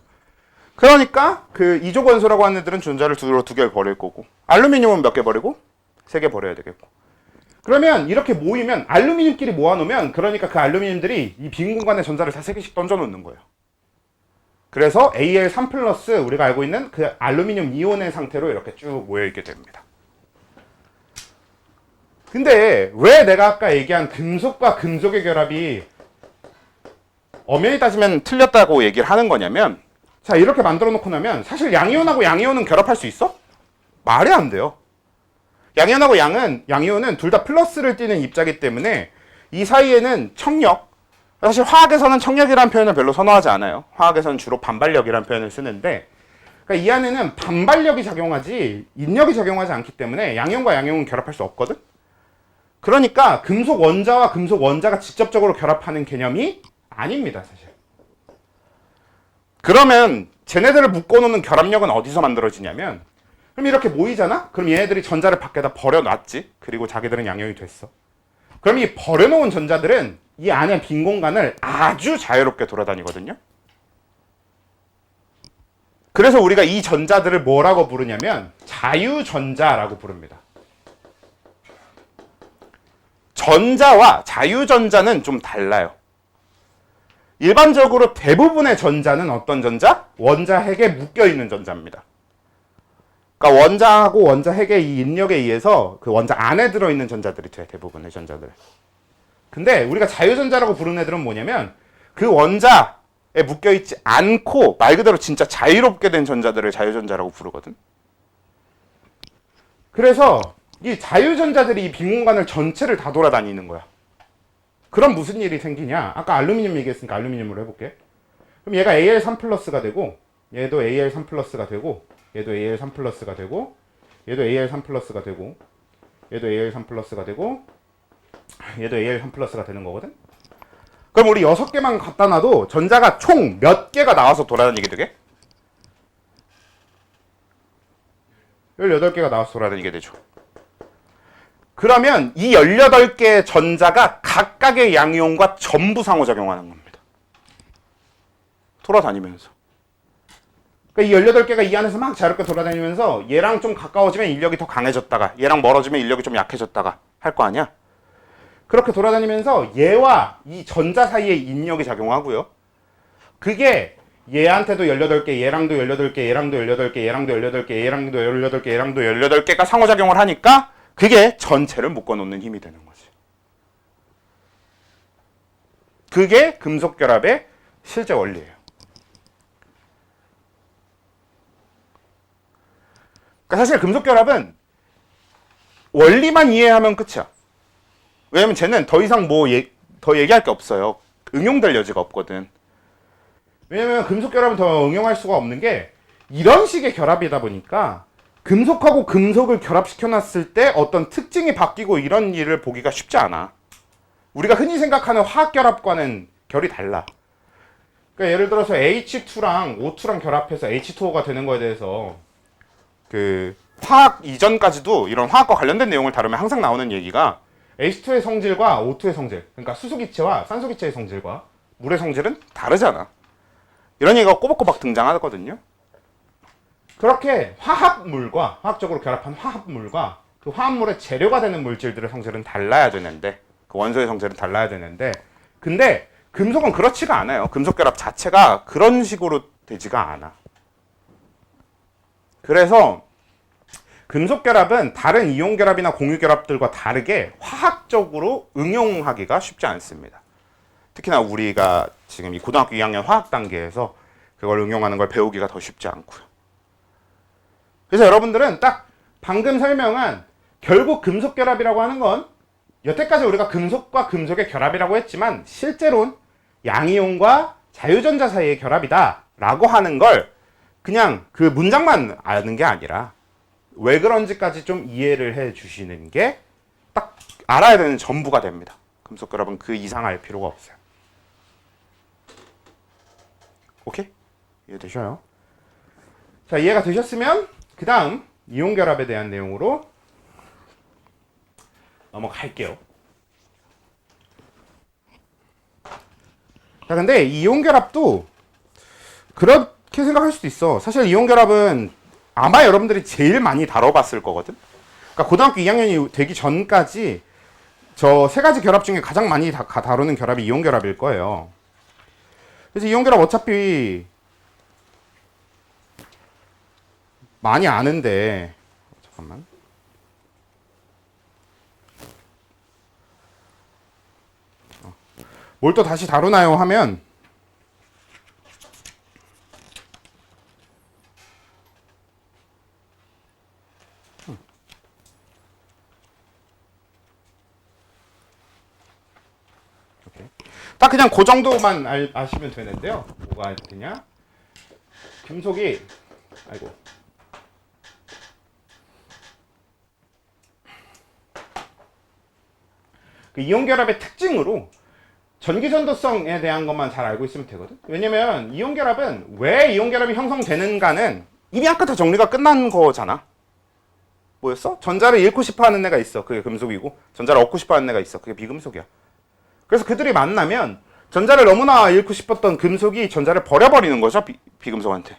그러니까 그 이족 원소라고 하는 애들은 전자를 주로 두 개를 버릴 거고, 알루미늄은 몇 개 버리고? 세 개 버려야 되겠고. 그러면 이렇게 모이면 알루미늄끼리 모아놓으면, 그러니까 그 알루미늄들이 이 빈 공간에 전자를 다 세 개씩 던져놓는 거예요. 그래서 Al3 플러스 우리가 알고 있는 그 알루미늄 이온의 상태로 이렇게 쭉 모여있게 됩니다. 근데 왜 내가 아까 얘기한 금속과 금속의 결합이 엄연히 따지면 틀렸다고 얘기를 하는 거냐면, 자, 이렇게 만들어 놓고 나면 사실 양이온하고 양이온은 결합할 수 있어? 말이 안 돼요. 양이온하고 양이온은 둘 다 플러스를 띠는 입자이기 때문에 이 사이에는 청력, 사실 화학에서는 청력이라는 표현을 별로 선호하지 않아요. 화학에서는 주로 반발력이라는 표현을 쓰는데, 그러니까 이 안에는 반발력이 작용하지 인력이 작용하지 않기 때문에 양이온과 양이온은 결합할 수 없거든? 그러니까 금속 원자와 금속 원자가 직접적으로 결합하는 개념이 아닙니다, 사실. 그러면 쟤네들을 묶어놓는 결합력은 어디서 만들어지냐면, 그럼 이렇게 모이잖아? 그럼 얘네들이 전자를 밖에다 버려놨지? 그리고 자기들은 양이온이 됐어. 그럼 이 버려놓은 전자들은 이 안에 빈 공간을 아주 자유롭게 돌아다니거든요. 그래서 우리가 이 전자들을 뭐라고 부르냐면 자유전자라고 부릅니다. 전자와 자유전자는 좀 달라요. 일반적으로 대부분의 전자는 어떤 전자? 원자 핵에 묶여있는 전자입니다. 그러니까 원자하고 원자 핵의 이 인력에 의해서 그 원자 안에 들어있는 전자들이 돼, 대부분의 전자들. 근데 우리가 자유전자라고 부르는 애들은 뭐냐면 그 원자에 묶여있지 않고 말 그대로 진짜 자유롭게 된 전자들을 자유전자라고 부르거든. 그래서 이 자유전자들이 이 빈 공간을 전체를 다 돌아다니는 거야. 그럼 무슨 일이 생기냐? 아까 알루미늄 얘기했으니까 알루미늄으로 해볼게. 그럼 얘가 Al3 플러스가 되고, 얘도 Al3 플러스가 되고, 얘도 Al3 플러스가 되고, 얘도 Al3 플러스가 되고, 얘도 Al3 플러스가 되고, 얘도 Al3 플러스가 되는 거거든? 그럼 우리 6개만 갖다 놔도 전자가 총 몇 개가 나와서 돌아다니게 되게? 18개가 나와서 돌아다니게 되죠. 그러면 이 18개의 전자가 각각의 양이온과 전부 상호작용하는 겁니다. 돌아다니면서. 그러니까 이 18개가 이 안에서 막 자유롭게 돌아다니면서 얘랑 좀 가까워지면 인력이 더 강해졌다가 얘랑 멀어지면 인력이 좀 약해졌다가 할 거 아니야? 그렇게 돌아다니면서 얘와 이 전자 사이에 인력이 작용하고요. 그게 얘한테도 18개, 얘랑도 18개, 얘랑도 18개, 얘랑도 18개, 얘랑도 18개, 얘랑도 18개가 상호작용을 하니까 그게 전체를 묶어놓는 힘이 되는 거지. 그게 금속결합의 실제 원리예요. 그러니까 사실 금속결합은 원리만 이해하면 끝이야. 왜냐면 쟤는 더 이상 더 얘기할 게 없어요. 응용될 여지가 없거든. 왜냐면 금속결합은 더 응용할 수가 없는 게 이런 식의 결합이다 보니까 금속하고 금속을 결합시켜놨을 때 어떤 특징이 바뀌고 이런 일을 보기가 쉽지 않아. 우리가 흔히 생각하는 화학결합과는 결이 달라. 그러니까 예를 들어서 H2랑 O2랑 결합해서 H2O가 되는 거에 대해서 그 화학 이전까지도 이런 화학과 관련된 내용을 다루면 항상 나오는 얘기가 H2의 성질과 O2의 성질, 그러니까 수소기체와 산소기체의 성질과 물의 성질은 다르잖아. 이런 얘기가 꼬박꼬박 등장하거든요. 그렇게 화합물과 화학적으로 결합한 화합물과 그 화합물의 재료가 되는 물질들의 성질은 달라야 되는데, 그 원소의 성질은 달라야 되는데, 근데 금속은 그렇지가 않아요. 금속 결합 자체가 그런 식으로 되지가 않아. 그래서 금속 결합은 다른 이온 결합이나 공유 결합들과 다르게 화학적으로 응용하기가 쉽지 않습니다. 특히나 우리가 지금 이 고등학교 2학년 화학 단계에서 그걸 응용하는 걸 배우기가 더 쉽지 않고요. 그래서 여러분들은 딱 방금 설명한 결국 금속 결합이라고 하는 건 여태까지 우리가 금속과 금속의 결합이라고 했지만 실제로는 양이온과 자유전자 사이의 결합이다 라고 하는 걸 그냥 그 문장만 아는 게 아니라 왜 그런지까지 좀 이해를 해 주시는 게 딱 알아야 되는 전부가 됩니다. 금속 결합은 그 이상 알 필요가 없어요. 오케이? 이해되셔요? 자, 이해가 되셨으면 그 다음 이온 결합에 대한 내용으로 넘어갈게요. 자, 근데 이온 결합도 그렇게 생각할 수도 있어. 사실 이온 결합은 아마 여러분들이 제일 많이 다뤄봤을 거거든. 그러니까 고등학교 2학년이 되기 전까지 저 세 가지 결합 중에 가장 많이 다루는 결합이 이온 결합일 거예요. 그래서 이온 결합 어차피 많이 아는데 잠깐만. 뭘 또 다시 다루나요 하면 딱 그냥 그 정도만 아시면 되는데요. 뭐가 되냐? 금속이 아이고 그 이온 결합의 특징으로 전기전도성에 대한 것만 잘 알고 있으면 되거든. 왜냐면 이온 결합은 왜 이온 결합이 형성되는가는 이미 아까 다 정리가 끝난 거잖아. 뭐였어? 전자를 잃고 싶어 하는 애가 있어. 그게 금속이고 전자를 얻고 싶어 하는 애가 있어. 그게 비금속이야. 그래서 그들이 만나면 전자를 너무나 잃고 싶었던 금속이 전자를 버려버리는 거죠. 비금속한테.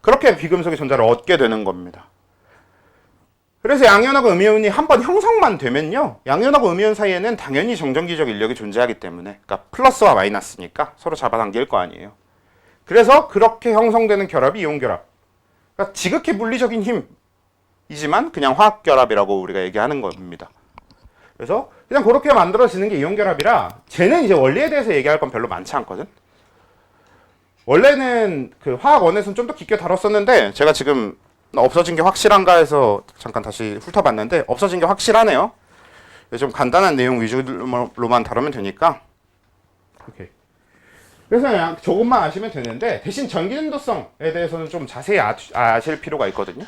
그렇게 비금속이 전자를 얻게 되는 겁니다. 그래서 양이온하고 음이온이 한번 형성만 되면요. 양이온하고 음이온 사이에는 당연히 정전기적 인력이 존재하기 때문에 그러니까 플러스와 마이너스니까 서로 잡아당길 거 아니에요. 그래서 그렇게 형성되는 결합이 이온 결합. 그러니까 지극히 물리적인 힘이지만 그냥 화학 결합이라고 우리가 얘기하는 겁니다. 그래서 그냥 그렇게 만들어지는 게 이온 결합이라 쟤는 이제 원리에 대해서 얘기할 건 별로 많지 않거든. 원래는 그 화학 원에서는 좀 더 깊게 다뤘었는데 제가 지금 없어진 게 확실한가 해서 잠깐 다시 훑어봤는데 없어진 게 확실하네요. 좀 간단한 내용 위주로만 다루면 되니까. 오케이. 그래서 그냥 조금만 아시면 되는데 대신 전기전도성에 대해서는 좀 자세히 아실 필요가 있거든요.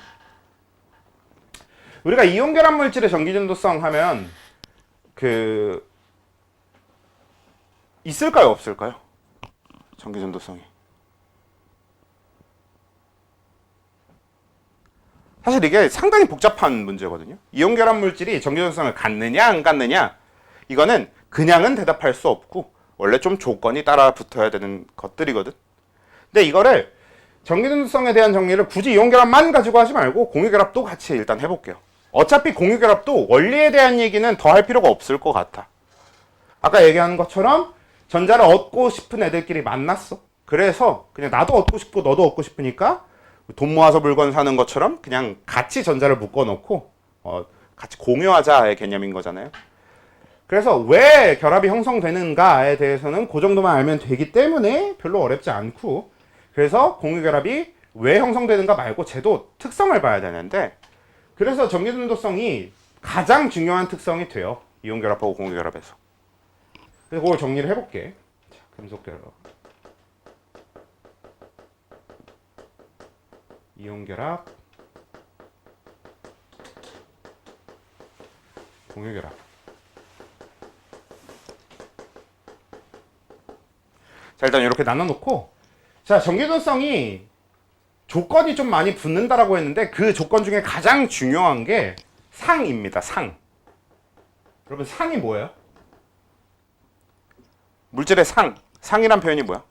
우리가 이온 결합 물질의 전기전도성 하면 그 있을까요, 없을까요? 전기전도성이. 사실 이게 상당히 복잡한 문제거든요. 이온 결합 물질이 전기전도성을 갖느냐 안 갖느냐 이거는 그냥은 대답할 수 없고 원래 좀 조건이 따라 붙어야 되는 것들이거든. 근데 이거를 전기전도성에 대한 정리를 굳이 이온 결합만 가지고 하지 말고 공유 결합도 같이 일단 해볼게요. 어차피 공유 결합도 원리에 대한 얘기는 더 할 필요가 없을 것 같아. 아까 얘기하는 것처럼 전자를 얻고 싶은 애들끼리 만났어. 그래서 그냥 나도 얻고 싶고 너도 얻고 싶으니까 돈 모아서 물건 사는 것처럼 그냥 같이 전자를 묶어놓고 같이 공유하자의 개념인 거잖아요. 그래서 왜 결합이 형성되는가에 대해서는 그 정도만 알면 되기 때문에 별로 어렵지 않고 그래서 공유 결합이 왜 형성되는가 말고 쟤도 특성을 봐야 되는데 그래서 전기전도성이 가장 중요한 특성이 돼요. 이온 결합하고 공유 결합에서. 그래서 그걸 정리를 해볼게. 자, 금속 결합. 이온 결합. 공유 결합. 자, 일단 이렇게 나눠놓고 자, 전기전도성이 조건이 좀 많이 붙는다라고 했는데 그 조건 중에 가장 중요한 게 상입니다. 상. 여러분 상이 뭐예요? 물질의 상. 상이란 표현이 뭐야?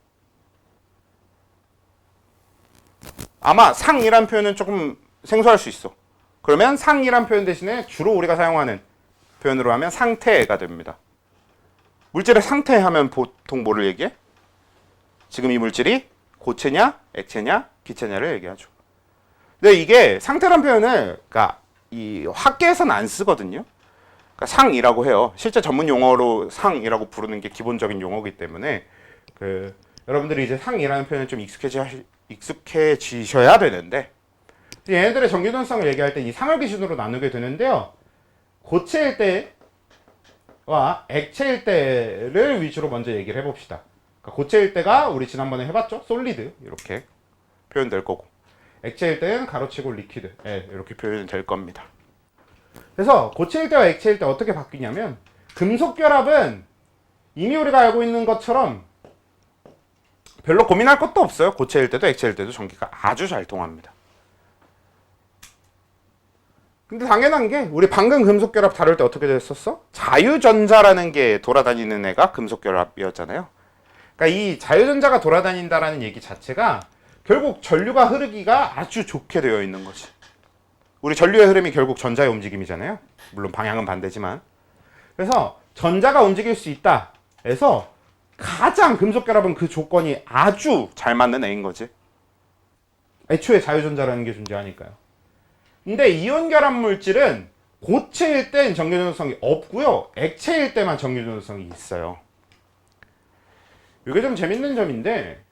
아마 상이란 표현은 조금 생소할 수 있어. 그러면 상이란 표현 대신에 주로 우리가 사용하는 표현으로 하면 상태가 됩니다. 물질의 상태 하면 보통 뭐를 얘기해? 지금 이 물질이 고체냐, 액체냐, 기체냐를 얘기하죠. 근데 이게 상태란 표현을 그러니까 이 학계에서는 안 쓰거든요. 그러니까 상이라고 해요. 실제 전문 용어로 상이라고 부르는 게 기본적인 용어이기 때문에 여러분들이 이제 상이라는 표현을 좀 익숙해지셔야 되는데 얘네들의 전기전도성을 얘기할 때 이 상을 기준으로 나누게 되는데요. 고체일 때와 액체일 때를 위주로 먼저 얘기를 해봅시다. 그러니까 고체일 때가 우리 지난번에 해봤죠? 솔리드 이렇게 표현될 거고, 액체일 때는 가로치고 리퀴드 이렇게 표현이 될 겁니다. 그래서 고체일 때와 액체일 때 어떻게 바뀌냐면, 금속 결합은 이미 우리가 알고 있는 것처럼 별로 고민할 것도 없어요. 고체일 때도 액체일 때도 전기가 아주 잘 통합니다. 근데 당연한 게, 우리 방금 금속 결합 다룰 때 어떻게 됐었어? 자유전자라는 게 돌아다니는 애가 금속 결합이었잖아요. 그러니까 이 자유전자가 돌아다닌다라는 얘기 자체가 결국 전류가 흐르기가 아주 좋게 되어 있는 거지. 우리 전류의 흐름이 결국 전자의 움직임이잖아요. 물론 방향은 반대지만. 그래서 전자가 움직일 수 있다 해서 가장 금속 결합은 그 조건이 아주 잘 맞는 애인 거지. 애초에 자유전자라는 게 존재하니까요. 근데 이온 결합 물질은 고체일 땐 전기 전도성이 없고요, 액체일 때만 전기 전도성이 있어요. 이게 좀 재밌는 점인데,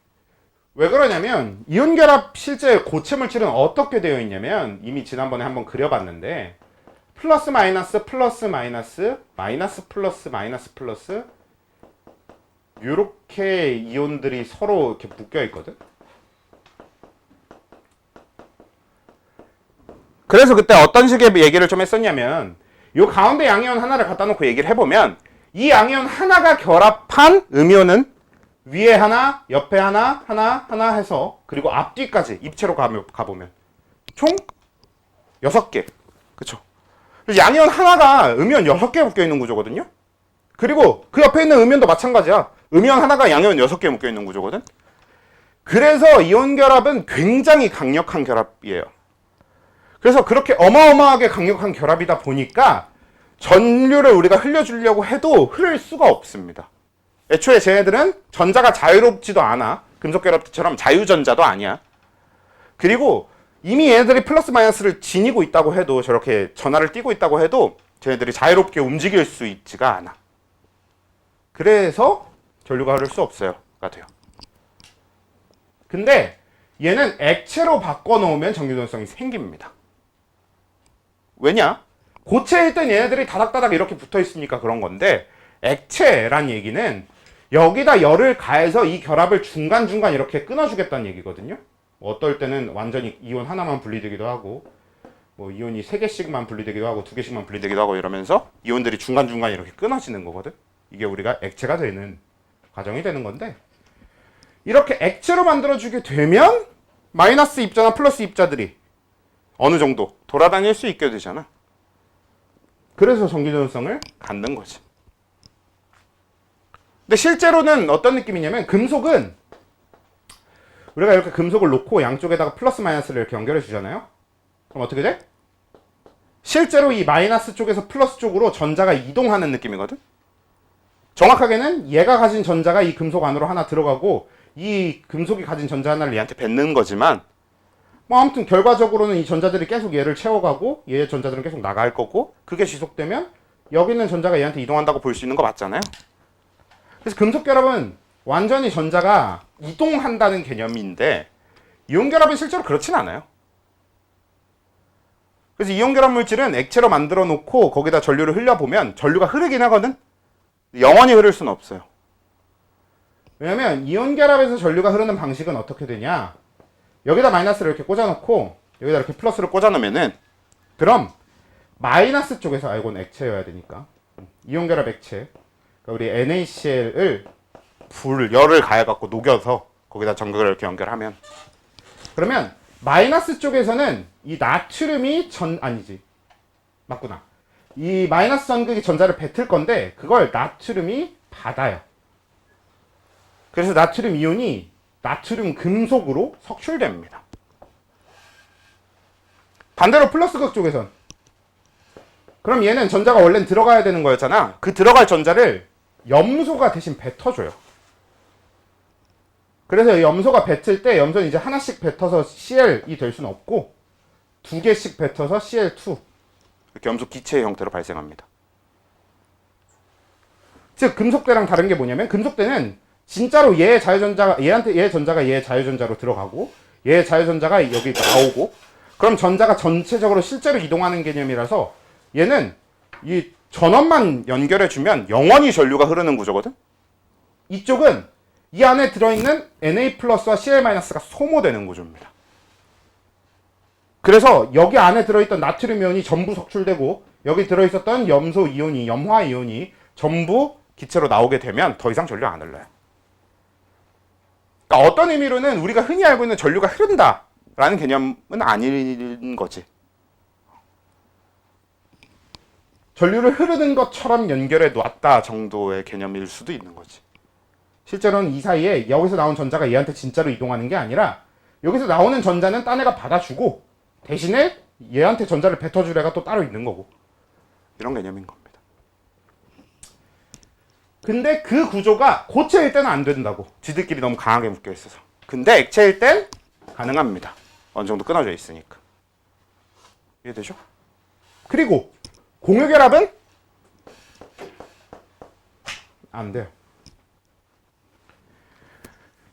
왜 그러냐면 이온 결합 실제 고체 물질은 어떻게 되어 있냐면, 이미 지난번에 한번 그려봤는데, 플러스 마이너스 플러스 마이너스 마이너스 플러스 마이너스 플러스 이렇게 이온들이 서로 이렇게 묶여 있거든. 그래서 그때 어떤 식의 얘기를 좀 했었냐면, 요 가운데 양이온 하나를 갖다 놓고 얘기를 해보면, 이 양이온 하나가 결합한 음이온은 위에 하나, 옆에 하나, 하나 해서, 그리고 앞뒤까지 입체로 가보면 총 6개. 그쵸? 그래서 양이온 하나가 음이온 6개 묶여있는 구조거든요. 그리고 그 옆에 있는 음이온도 마찬가지야. 음이온 하나가 양이온 6개 묶여있는 구조거든. 그래서 이온 결합은 굉장히 강력한 결합이에요. 그래서 그렇게 어마어마하게 강력한 결합이다 보니까 전류를 우리가 흘려주려고 해도 흐를 수가 없습니다. 애초에 쟤네들은 전자가 자유롭지도 않아. 금속 결합처럼 자유전자도 아니야. 그리고 이미 얘네들이 플러스 마이너스를 지니고 있다고 해도, 저렇게 전하를 띠고 있다고 해도 쟤네들이 자유롭게 움직일 수 있지가 않아. 그래서 전류가 흐를 수 없어요가 돼요. 근데 얘는 액체로 바꿔놓으면 전기전도성이 생깁니다. 왜냐? 고체일 땐 얘네들이 다닥다닥 이렇게 붙어있으니까 그런 건데, 액체란 얘기는 여기다 열을 가해서 이 결합을 중간중간 이렇게 끊어주겠다는 얘기거든요. 어떨 때는 완전히 이온 하나만 분리되기도 하고, 뭐 이온이 3개씩만 분리되기도 하고 2개씩만 분리되기도 하고 이러면서 이온들이 중간중간 이렇게 끊어지는 거거든. 이게 우리가 액체가 되는 과정이 되는 건데, 이렇게 액체로 만들어주게 되면 마이너스 입자나 플러스 입자들이 어느 정도 돌아다닐 수 있게 되잖아. 그래서 전기전도성을 갖는 거지. 근데 실제로는 어떤 느낌이냐면, 금속은 우리가 이렇게 금속을 놓고 양쪽에다가 플러스 마이너스를 이렇게 연결해 주잖아요. 그럼 어떻게 돼? 실제로 이 마이너스 쪽에서 플러스 쪽으로 전자가 이동하는 느낌이거든. 정확하게는 얘가 가진 전자가 이 금속 안으로 하나 들어가고, 이 금속이 가진 전자 하나를 얘한테 뱉는 거지만, 뭐 아무튼 결과적으로는 이 전자들이 계속 얘를 채워가고 얘 전자들은 계속 나갈 거고, 그게 지속되면 여기 있는 전자가 얘한테 이동한다고 볼 수 있는 거 맞잖아요. 그래서 금속 결합은 완전히 전자가 이동한다는 개념인데, 이온 결합은 실제로 그렇진 않아요. 그래서 이온 결합 물질은 액체로 만들어 놓고 거기다 전류를 흘려보면 전류가 흐르긴 하거든. 영원히 흐를 수는 없어요. 왜냐면 이온 결합에서 전류가 흐르는 방식은 어떻게 되냐, 여기다 마이너스를 이렇게 꽂아놓고 여기다 이렇게 플러스를 꽂아놓으면은, 그럼 마이너스 쪽에서, 이건 액체여야 되니까 이온 결합 액체, 그러니까 우리 NaCl을 열을 가해갖고 녹여서 거기다 전극을 이렇게 연결하면, 그러면 마이너스 쪽에서는 이 나트륨이 맞구나. 이 마이너스 전극이 전자를 뱉을 건데 그걸 나트륨이 받아요. 그래서 나트륨 이온이 나트륨 금속으로 석출됩니다. 반대로 플러스극 쪽에선, 그럼 얘는 전자가 원래는 들어가야 되는 거였잖아. 그 들어갈 전자를 염소가 대신 뱉어줘요. 그래서 염소가 뱉을 때 염소는 이제 하나씩 뱉어서 Cl이 될 수는 없고 2개씩 뱉어서 Cl2, 이렇게 염소 기체의 형태로 발생합니다. 즉 금속대랑 다른 게 뭐냐면, 금속대는 진짜로 얘 자유전자가 얘 전자가 얘 자유전자로 들어가고 얘 자유전자가 여기 나오고, 그럼 전자가 전체적으로 실제로 이동하는 개념이라서 얘는 이 전원만 연결해주면 영원히 전류가 흐르는 구조거든. 이쪽은 이 안에 들어있는 Na 플러스와 Cl-가 소모되는 구조입니다. 그래서 여기 안에 들어있던 나트륨 이온이 전부 석출되고 여기 들어있었던 염소 이온이, 염화 이온이 전부 기체로 나오게 되면 더 이상 전류가 안 흘러요. 그러니까 어떤 의미로는 우리가 흔히 알고 있는 전류가 흐른다라는 개념은 아닌 거지. 전류를 흐르는 것처럼 연결해 놨다 정도의 개념일 수도 있는 거지. 실제로는 이 사이에 여기서 나온 전자가 얘한테 진짜로 이동하는 게 아니라 여기서 나오는 전자는 딴 애가 받아주고 대신에 얘한테 전자를 뱉어줄 애가 또 따로 있는 거고, 이런 개념인 겁니다. 근데 그 구조가 고체일 때는 안 된다고. 지들끼리 너무 강하게 묶여 있어서. 근데 액체일 땐 가능합니다. 어느 정도 끊어져 있으니까. 이해되죠? 그리고 공유결합은 안 돼요.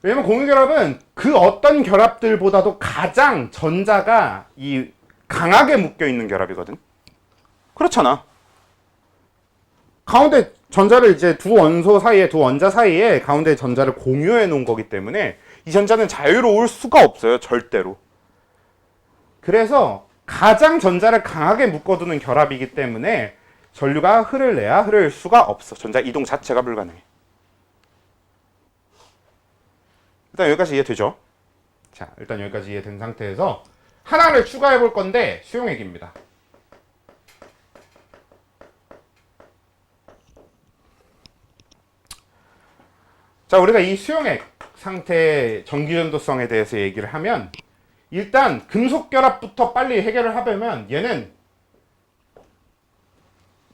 왜냐면 공유결합은 그 어떤 결합들보다도 가장 전자가 이 강하게 묶여 있는 결합이거든. 그렇잖아. 가운데 전자를 이제 두 원소 사이에, 두 원자 사이에 가운데 전자를 공유해 놓은 거기 때문에 이 전자는 자유로울 수가 없어요, 절대로. 그래서 가장 전자를 강하게 묶어두는 결합이기 때문에 전류가 흐를래야 흐를 수가 없어. 전자 이동 자체가 불가능해. 일단 여기까지 이해되죠? 자, 일단 여기까지 이해된 상태에서 하나를 추가해 볼 건데 수용액입니다. 자, 우리가 이 수용액 상태의 전기전도성에 대해서 얘기를 하면 일단 금속 결합부터 빨리 해결을 하려면 얘는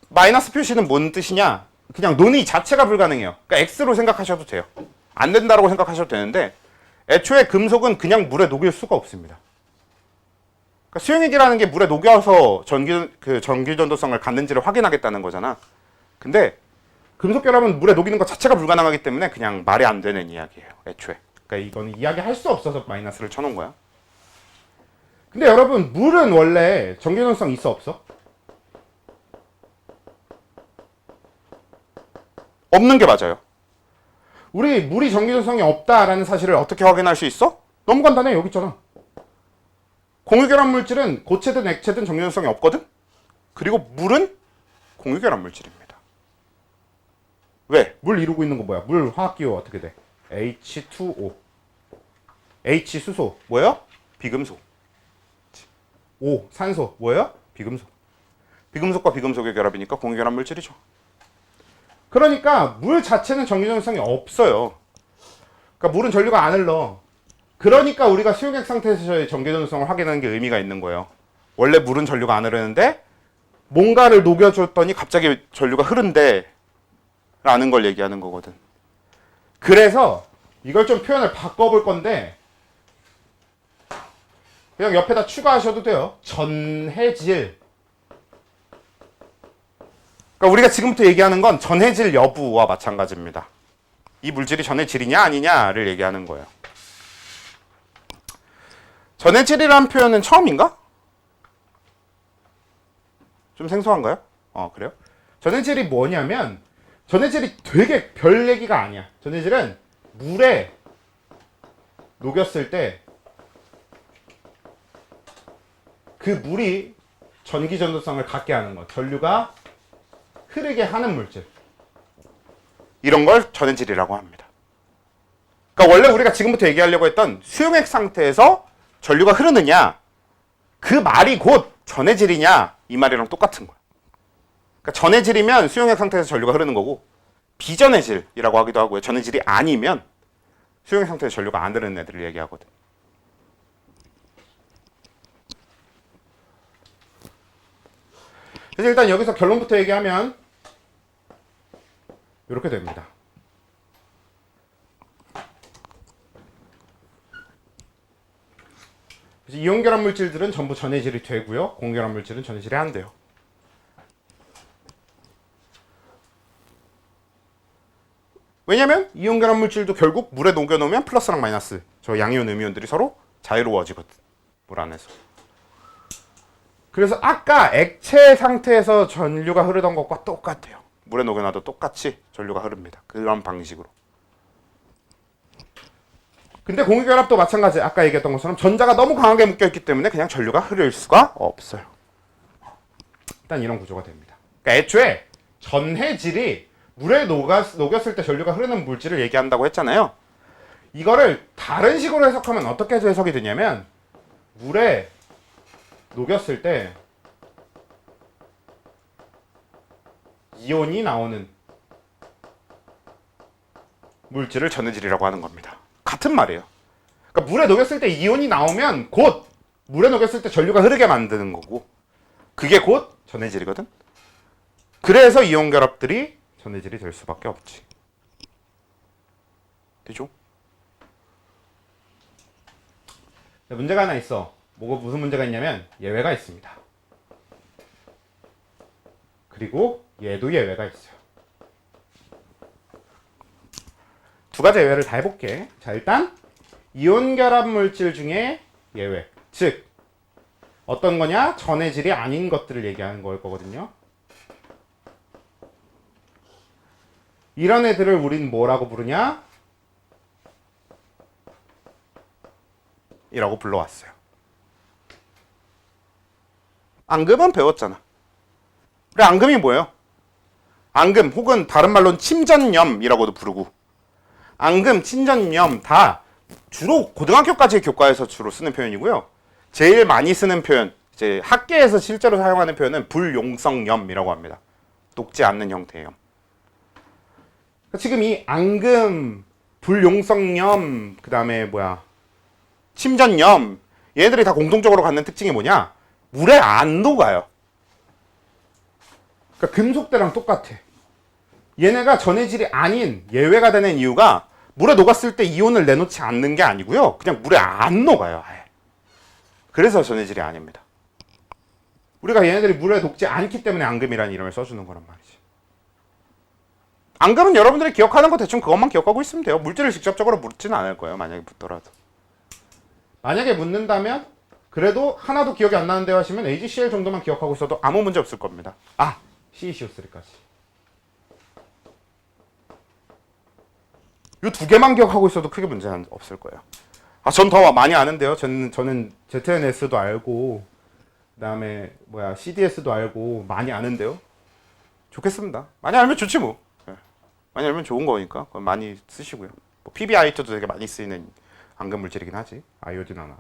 마이너스 표시는 뭔 뜻이냐? 그냥 논의 자체가 불가능해요. 그러니까 X로 생각하셔도 돼요. 안 된다고 생각하셔도 되는데 애초에 금속은 그냥 물에 녹일 수가 없습니다. 그러니까 수용액이라는 게 물에 녹여서 전기전도성을 갖는지를 확인하겠다는 거잖아. 근데 금속 결합은 물에 녹이는 것 자체가 불가능하기 때문에 그냥 말이 안 되는 이야기예요, 애초에. 그러니까 이거는 이야기할 수 없어서 마이너스를 쳐놓은 거야. 근데 여러분, 물은 원래 전기전도성 있어, 없어? 없는 게 맞아요. 우리 물이 전기전도성이 없다라는 사실을 어떻게 확인할 수 있어? 너무 간단해, 여기 있잖아. 공유결합 물질은 고체든 액체든 전기전도성이 없거든? 그리고 물은 공유결합 물질입니다. 왜? 물 이루고 있는 거 뭐야? 물 화학기호 어떻게 돼? H2O. H 수소 뭐예요? 비금속. O 산소 뭐예요? 비금속. 비금속과 비금속의 결합이니까 공유결합 물질이죠. 그러니까 물 자체는 전기전도성이 없어요. 그러니까 물은 전류가 안 흘러. 그러니까 우리가 수용액 상태에서의 전기전도성을 확인하는 게 의미가 있는 거예요. 원래 물은 전류가 안 흐르는데 뭔가를 녹여줬더니 갑자기 전류가 흐른대 라는 걸 얘기하는 거거든. 그래서 이걸 좀 표현을 바꿔볼 건데 그냥 옆에다 추가하셔도 돼요. 전해질. 그러니까 우리가 지금부터 얘기하는 건 전해질 여부와 마찬가지입니다. 이 물질이 전해질이냐 아니냐를 얘기하는 거예요. 전해질이라는 표현은 처음인가? 좀 생소한가요? 그래요? 전해질이 뭐냐면 전해질이 되게 별 얘기가 아니야. 전해질은 물에 녹였을 때 그 물이 전기 전도성을 갖게 하는 것, 전류가 흐르게 하는 물질, 이런 걸 전해질이라고 합니다. 그러니까 원래 우리가 지금부터 얘기하려고 했던 수용액 상태에서 전류가 흐르느냐, 그 말이 곧 전해질이냐 이 말이랑 똑같은 거야. 그러니까 전해질이면 수용액 상태에서 전류가 흐르는 거고, 비전해질이라고 하기도 하고요. 전해질이 아니면 수용액 상태에서 전류가 안 흐르는 애들을 얘기하거든. 그래서 일단 여기서 결론부터 얘기하면 이렇게 됩니다. 그래서 이온결합 물질들은 전부 전해질이 되고요. 공결합 물질은 전해질이 안 돼요. 왜냐면 이온결합 물질도 결국 물에 녹여놓으면 플러스랑 마이너스, 저 양이온, 음이온들이 서로 자유로워지거든, 물 안에서. 그래서 아까 액체 상태에서 전류가 흐르던 것과 똑같아요. 물에 녹여놔도 똑같이 전류가 흐릅니다. 그런 방식으로. 근데 공유결합도 마찬가지. 아까 얘기했던 것처럼 전자가 너무 강하게 묶여있기 때문에 그냥 전류가 흐를 수가 없어요. 일단 이런 구조가 됩니다. 그러니까 애초에 전해질이 물에 녹였을 때 전류가 흐르는 물질을 얘기한다고 했잖아요. 이거를 다른 식으로 해석하면 어떻게 해석이 되냐면 물에 녹였을 때 이온이 나오는 물질을 전해질이라고 하는 겁니다. 같은 말이에요. 그러니까 물에 녹였을 때 이온이 나오면 곧 물에 녹였을 때 전류가 흐르게 만드는 거고 그게 곧 전해질이거든. 그래서 이온 결합들이 전해질이 될 수밖에 없지. 되죠? 문제가 하나 있어. 무슨 문제가 있냐면 예외가 있습니다. 그리고 얘도 예외가 있어요. 두 가지 예외를 다 해볼게. 자, 일단 이온 결합 물질 중에 예외. 즉 어떤 거냐? 전해질이 아닌 것들을 얘기하는 걸 거거든요. 이런 애들을 우린 뭐라고 부르냐? 이라고 불러왔어요. 앙금은 배웠잖아. 그래, 앙금이 뭐예요? 앙금 혹은 다른 말로는 침전염이라고도 부르고 앙금, 침전염 다 주로 고등학교까지의 교과에서 주로 쓰는 표현이고요. 제일 많이 쓰는 표현, 이제 학계에서 실제로 사용하는 표현은 불용성염이라고 합니다. 녹지 않는 형태의 염. 지금 이 앙금, 불용성염, 그 다음에 침전염 얘들이 다 공통적으로 갖는 특징이 뭐냐? 물에 안 녹아요. 그러니까 금속대랑 똑같아. 얘네가 전해질이 아닌 예외가 되는 이유가 물에 녹았을 때 이온을 내놓지 않는 게 아니고요. 그냥 물에 안 녹아요. 아예. 그래서 전해질이 아닙니다. 우리가 얘네들이 물에 녹지 않기 때문에 앙금이라는 이름을 써주는 거란 말이지. 앙금은 여러분들이 기억하는 거 대충 그것만 기억하고 있으면 돼요. 물질을 직접적으로 묻지는 않을 거예요. 만약에 묻더라도. 만약에 묻는다면 그래도 하나도 기억이 안 나는데 하시면 AgCl 정도만 기억하고 있어도 아무 문제 없을 겁니다. 아! CeCO3까지. 이 두 개만 기억하고 있어도 크게 문제는 없을 거예요. 아, 전 더 많이 아는데요. 저는 ZNS도 알고 그 다음에 CDS도 알고 많이 아는데요. 좋겠습니다. 많이 알면 좋지 뭐. 네. 많이 알면 좋은 거니까 많이 쓰시고요. PBI2도 되게 많이 쓰이는 앙금 물질이긴 하지. 아이오딘 하나.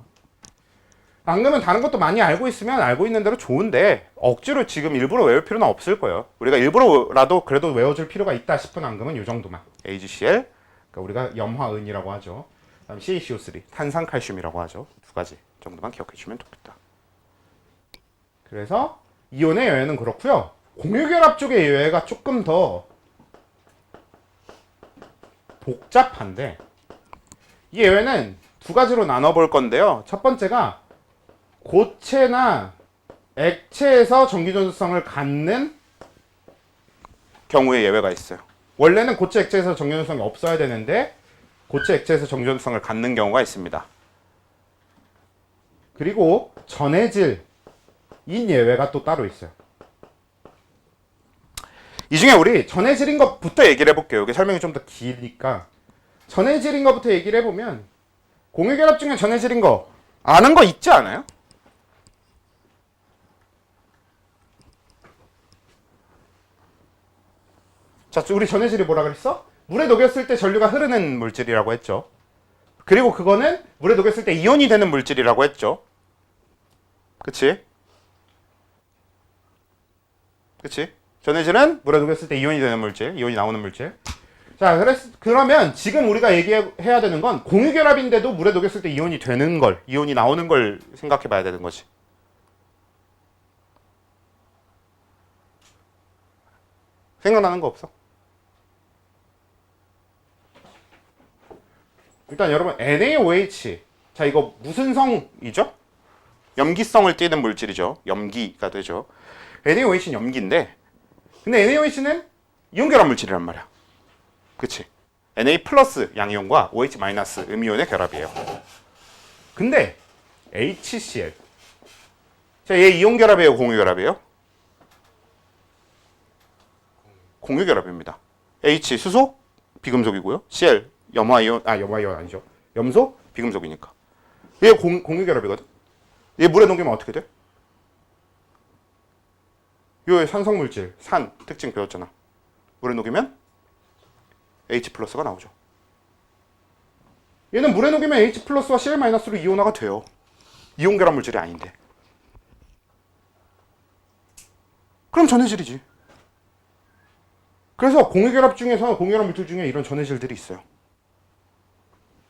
앙금은 다른 것도 많이 알고 있으면 알고 있는 대로 좋은데 억지로 지금 일부러 외울 필요는 없을 거예요. 우리가 일부러라도 그래도 외워줄 필요가 있다 싶은 앙금은 이 정도만. AgCl, 그러니까 우리가 염화은이라고 하죠. 그다음 CaCO3, 탄산칼슘이라고 하죠. 두 가지 정도만 기억해 주면 좋겠다. 그래서 이온의 예외는 그렇고요. 공유결합 쪽의 예외가 조금 더 복잡한데 이 예외는 두 가지로 나눠볼 건데요. 첫 번째가 고체나 액체에서 전기전도성을 갖는 경우에 예외가 있어요. 원래는 고체 액체에서 전기전도성이 없어야 되는데 고체 액체에서 전기전도성을 갖는 경우가 있습니다. 그리고 전해질인 예외가 또 따로 있어요. 이 중에 우리 전해질인 것부터 얘기를 해볼게요. 여기 설명이 좀 더 기니까 전해질인 것부터 얘기를 해보면 공유결합 중에 전해질인 거 아는 거 있지 않아요? 자, 우리 전해질이 뭐라 그랬어? 물에 녹였을 때 전류가 흐르는 물질이라고 했죠. 그리고 그거는 물에 녹였을 때 이온이 되는 물질이라고 했죠. 그치? 그치? 전해질은 물에 녹였을 때 이온이 되는 물질, 이온이 나오는 물질. 자, 그러면 지금 우리가 얘기해야 되는 건 공유결합인데도 물에 녹였을 때 이온이 되는 걸, 이온이 나오는 걸 생각해 봐야 되는 거지. 생각나는 거 없어? 일단 여러분 NaOH, 자 이거 무슨 성이죠? 염기성을 띠는 물질이죠. 염기가 되죠. NaOH는 염기인데 근데 NaOH는 이온결합 물질이란 말이야. 그치? Na 플러스 양이온과 OH 마이너스 음이온의 결합이에요. 근데 HCl 자, 얘 이온결합이에요, 공유결합이에요? 공유결합입니다. H 수소 비금속이고요. Cl 염화이온 아니죠. 염소 비금속이니까. 얘 공유결합이거든. 얘 물에 녹이면 어떻게 돼? 요 산성물질 산 특징 배웠잖아. 물에 녹이면 H 플러스가 나오죠. 얘는 물에 녹이면 H 플러스와 Cl 마이너스로 이온화가 돼요. 이온결합 물질이 아닌데. 그럼 전해질이지. 그래서 공유결합 중에서 공유결합 물질 중에 이런 전해질들이 있어요.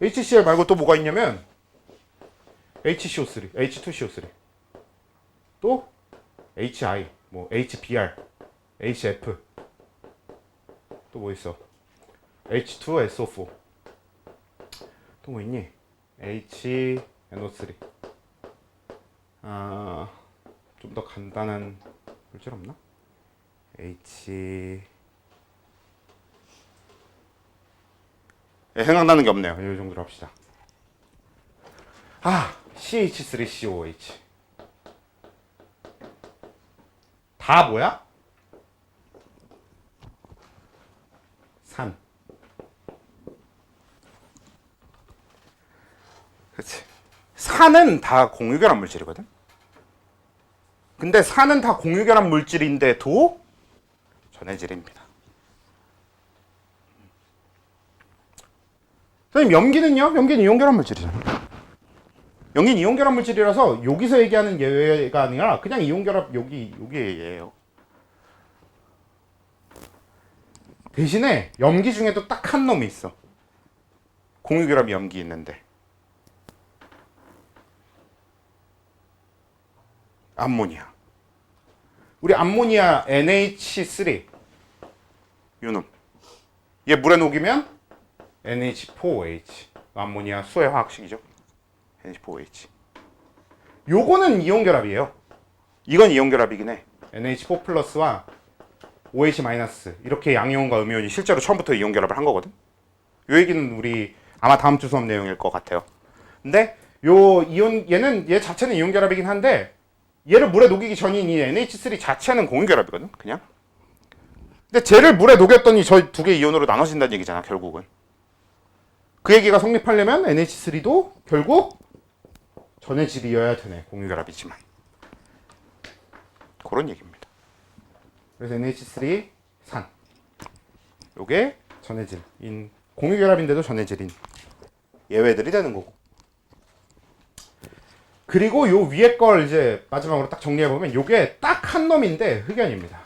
HCl 말고 또 뭐가 있냐면 HCO3, H2CO3, 또 HI, 뭐 HBr, HF, 또 뭐 있어? H2SO4, 또 뭐 있니? HNO3. 좀 더 간단한 물질 없나? 생각나는 게 없네요. 이 정도로 합시다. CH3COH. 다 뭐야? 산. 그렇지. 산은 다 공유결합 물질이거든. 근데 산은 다 공유결합 물질인데도 전해질입니다. 선생님, 염기는요? 염기는 이온결합 물질이잖아요. 염기는 이온결합 물질이라서 여기서 얘기하는 예외가 아니라 그냥 이온결합 여기 예외예요. 대신에 염기 중에도 딱 한 놈이 있어. 공유결합 염기 있는데. 암모니아. 우리 암모니아 NH3 요놈. 얘 물에 녹이면 NH4OH. 암모니아 수의 화학식이죠. NH4OH. 요거는 이온결합이에요. 이건 이온결합이긴 해. NH4 플러스와 OH 마이너스 이렇게 양이온과 음이온이 실제로 처음부터 이온결합을 한 거거든. 요 얘기는 우리 아마 다음 주 수업 내용일 것 같아요. 근데 요 이온 얘 자체는 이온결합이긴 한데 얘를 물에 녹이기 전인 이 NH3 자체는 공유결합이거든. 그냥. 근데 쟤를 물에 녹였더니 저 두 개 이온으로 나눠진다는 얘기잖아. 결국은. 그 얘기가 성립하려면 NH3도 결국 전해질이어야 되네. 공유결합이지만. 그런 얘기입니다. 그래서 NH3 산. 요게 전해질인 공유결합인데도 전해질인 예외들이 되는 거고. 그리고 요 위에 걸 이제 마지막으로 딱 정리해 보면 요게 딱 한 놈인데 흑연입니다.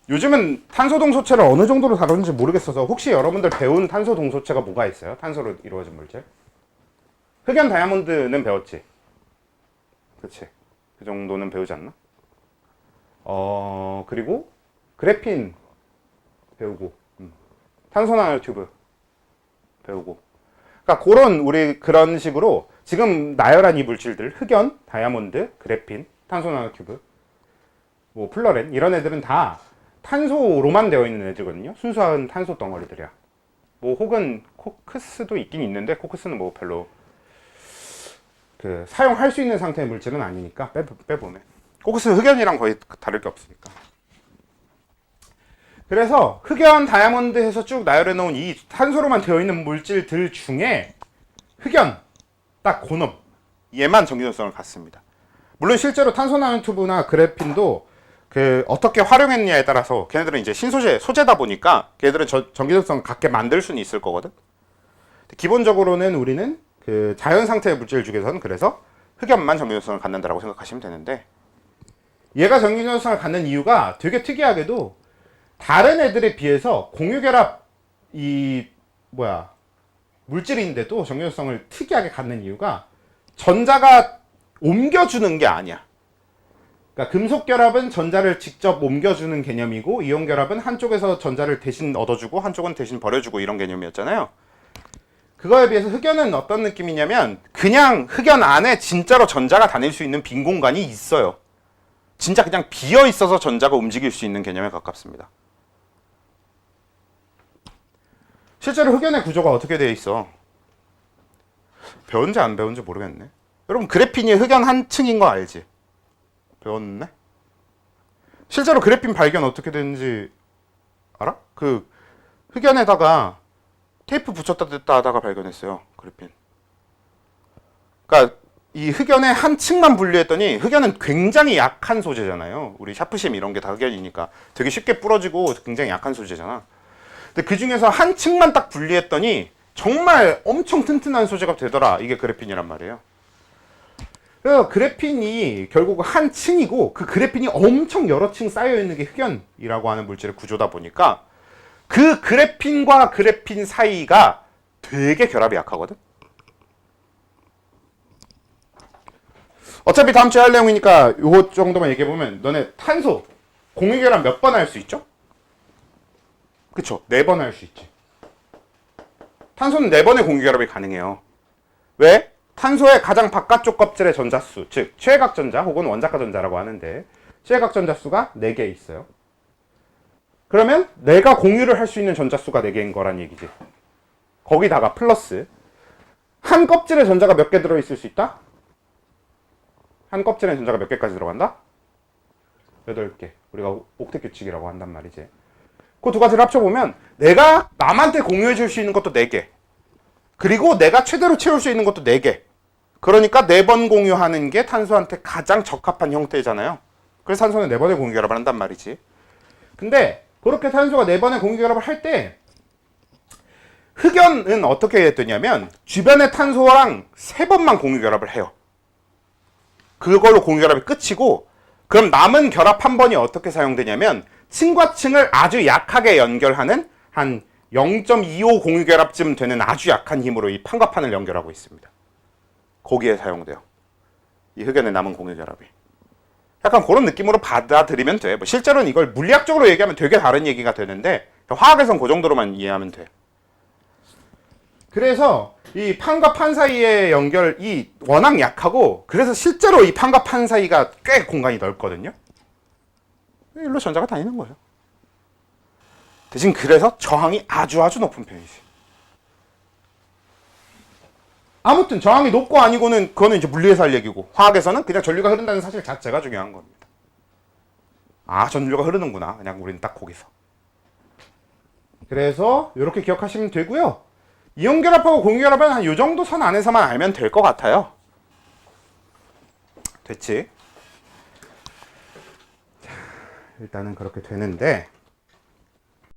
요즘은 탄소 동소체를 어느 정도로 다루는지 모르겠어서 혹시 여러분들 배운 탄소 동소체가 뭐가 있어요? 탄소로 이루어진 물질? 흑연 다이아몬드는 배웠지? 그치? 그 정도는 배우지 않나? 그리고 그래핀 배우고 탄소 나노튜브 배우고 그러니까 그런 식으로 지금 나열한 이 물질들 흑연, 다이아몬드, 그래핀, 탄소 나노튜브 뭐 플러렌 이런 애들은 다 탄소로만 되어 있는 애들거든요. 순수한 탄소 덩어리들이야. 뭐 혹은 코크스도 있긴 있는데 코크스는 뭐 별로 그 사용할 수 있는 상태의 물질은 아니니까 빼보면 코크스는 흑연이랑 거의 다를 게 없으니까. 그래서 흑연, 다이아몬드 해서 쭉 나열해 놓은 이 탄소로만 되어 있는 물질들 중에 흑연 딱 고놈 얘만 전기전성을 갖습니다. 물론 실제로 탄소 나노튜브나 그래핀도 그 어떻게 활용했냐에 따라서 걔네들은 이제 소재다 보니까 걔네들은 전기전성을 갖게 만들 수는 있을 거거든. 기본적으로는 우리는 그 자연 상태의 물질 중에서는 그래서 흑연만 전기전성을 갖는다라고 생각하시면 되는데 얘가 전기전성을 갖는 이유가 되게 특이하게도 다른 애들에 비해서 공유결합 물질인데도 전기전성을 특이하게 갖는 이유가 전자가 옮겨주는 게 아니야. 그러니까 금속결합은 전자를 직접 옮겨주는 개념이고 이온결합은 한쪽에서 전자를 대신 얻어주고 한쪽은 대신 버려주고 이런 개념이었잖아요. 그거에 비해서 흑연은 어떤 느낌이냐면 그냥 흑연 안에 진짜로 전자가 다닐 수 있는 빈 공간이 있어요. 진짜 그냥 비어 있어서 전자가 움직일 수 있는 개념에 가깝습니다. 실제로 흑연의 구조가 어떻게 되어 있어? 배운지 안 배운지 모르겠네. 여러분 그래핀이 흑연 한 층인 거 알지? 배웠네? 실제로 그래핀 발견 어떻게 되는지 알아? 그 흑연에다가 테이프 붙였다 뗐다 하다가 발견했어요. 그래핀. 그러니까 이 흑연의 한 층만 분리했더니 흑연은 굉장히 약한 소재잖아요. 우리 샤프심 이런 게 다 흑연이니까 되게 쉽게 부러지고 굉장히 약한 소재잖아. 근데 그 중에서 한 층만 딱 분리했더니 정말 엄청 튼튼한 소재가 되더라. 이게 그래핀이란 말이에요. 그래서 그래핀이 결국 한 층이고 그 그래핀이 엄청 여러 층 쌓여 있는 게 흑연이라고 하는 물질의 구조다 보니까 그 그래핀과 그래핀 사이가 되게 결합이 약하거든. 어차피 다음 주에 할 내용이니까 요거 정도만 얘기해보면 너네 탄소 공유결합 몇 번 할 수 있죠? 그쵸? 4번 할 수 있지. 탄소는 4번의 공유결합이 가능해요. 왜? 탄소의 가장 바깥쪽 껍질의 전자수, 즉 최외각 전자 혹은 원자가 전자라고 하는데 최외각 전자수가 4개 있어요. 그러면 내가 공유를 할 수 있는 전자수가 4개인 거란 얘기지. 거기다가 플러스 한 껍질의 전자가 몇 개 들어있을 수 있다? 한 껍질의 전자가 몇 개까지 들어간다? 8개. 우리가 옥텟 규칙이라고 한단 말이지. 그 두 가지를 합쳐보면 내가 남한테 공유해 줄 수 있는 것도 4개. 그리고 내가 최대로 채울 수 있는 것도 4개. 그러니까 4번 공유하는 게 탄소한테 가장 적합한 형태잖아요. 그래서 탄소는 4번의 공유결합을 한단 말이지. 근데 그렇게 탄소가 4번의 공유결합을 할 때 흑연은 어떻게 되냐면 주변의 탄소랑 3번만 공유결합을 해요. 그걸로 공유결합이 끝이고 그럼 남은 결합 한 번이 어떻게 사용되냐면 층과 층을 아주 약하게 연결하는 한 0.25 공유결합쯤 되는 아주 약한 힘으로 이 판과 판을 연결하고 있습니다. 거기에 사용돼요. 이 흑연의 남은 공유결합이. 약간 그런 느낌으로 받아들이면 돼. 뭐 실제로는 이걸 물리학적으로 얘기하면 되게 다른 얘기가 되는데 화학에선 그 정도로만 이해하면 돼. 그래서 이 판과 판 사이의 연결이 워낙 약하고 그래서 실제로 이 판과 판 사이가 꽤 공간이 넓거든요. 일로 전자가 다니는 거예요. 대신 그래서 저항이 아주 높은 편이지. 아무튼 저항이 높고 아니고는 그거는 이제 물리에서 할 얘기고 화학에서는 그냥 전류가 흐른다는 사실 자체가 중요한 겁니다. 아, 전류가 흐르는구나. 그냥 우리는 딱 거기서. 그래서 이렇게 기억하시면 되고요. 이온결합하고 공유결합은 한 요 정도 선 안에서만 알면 될 것 같아요. 됐지? 자, 일단은 그렇게 되는데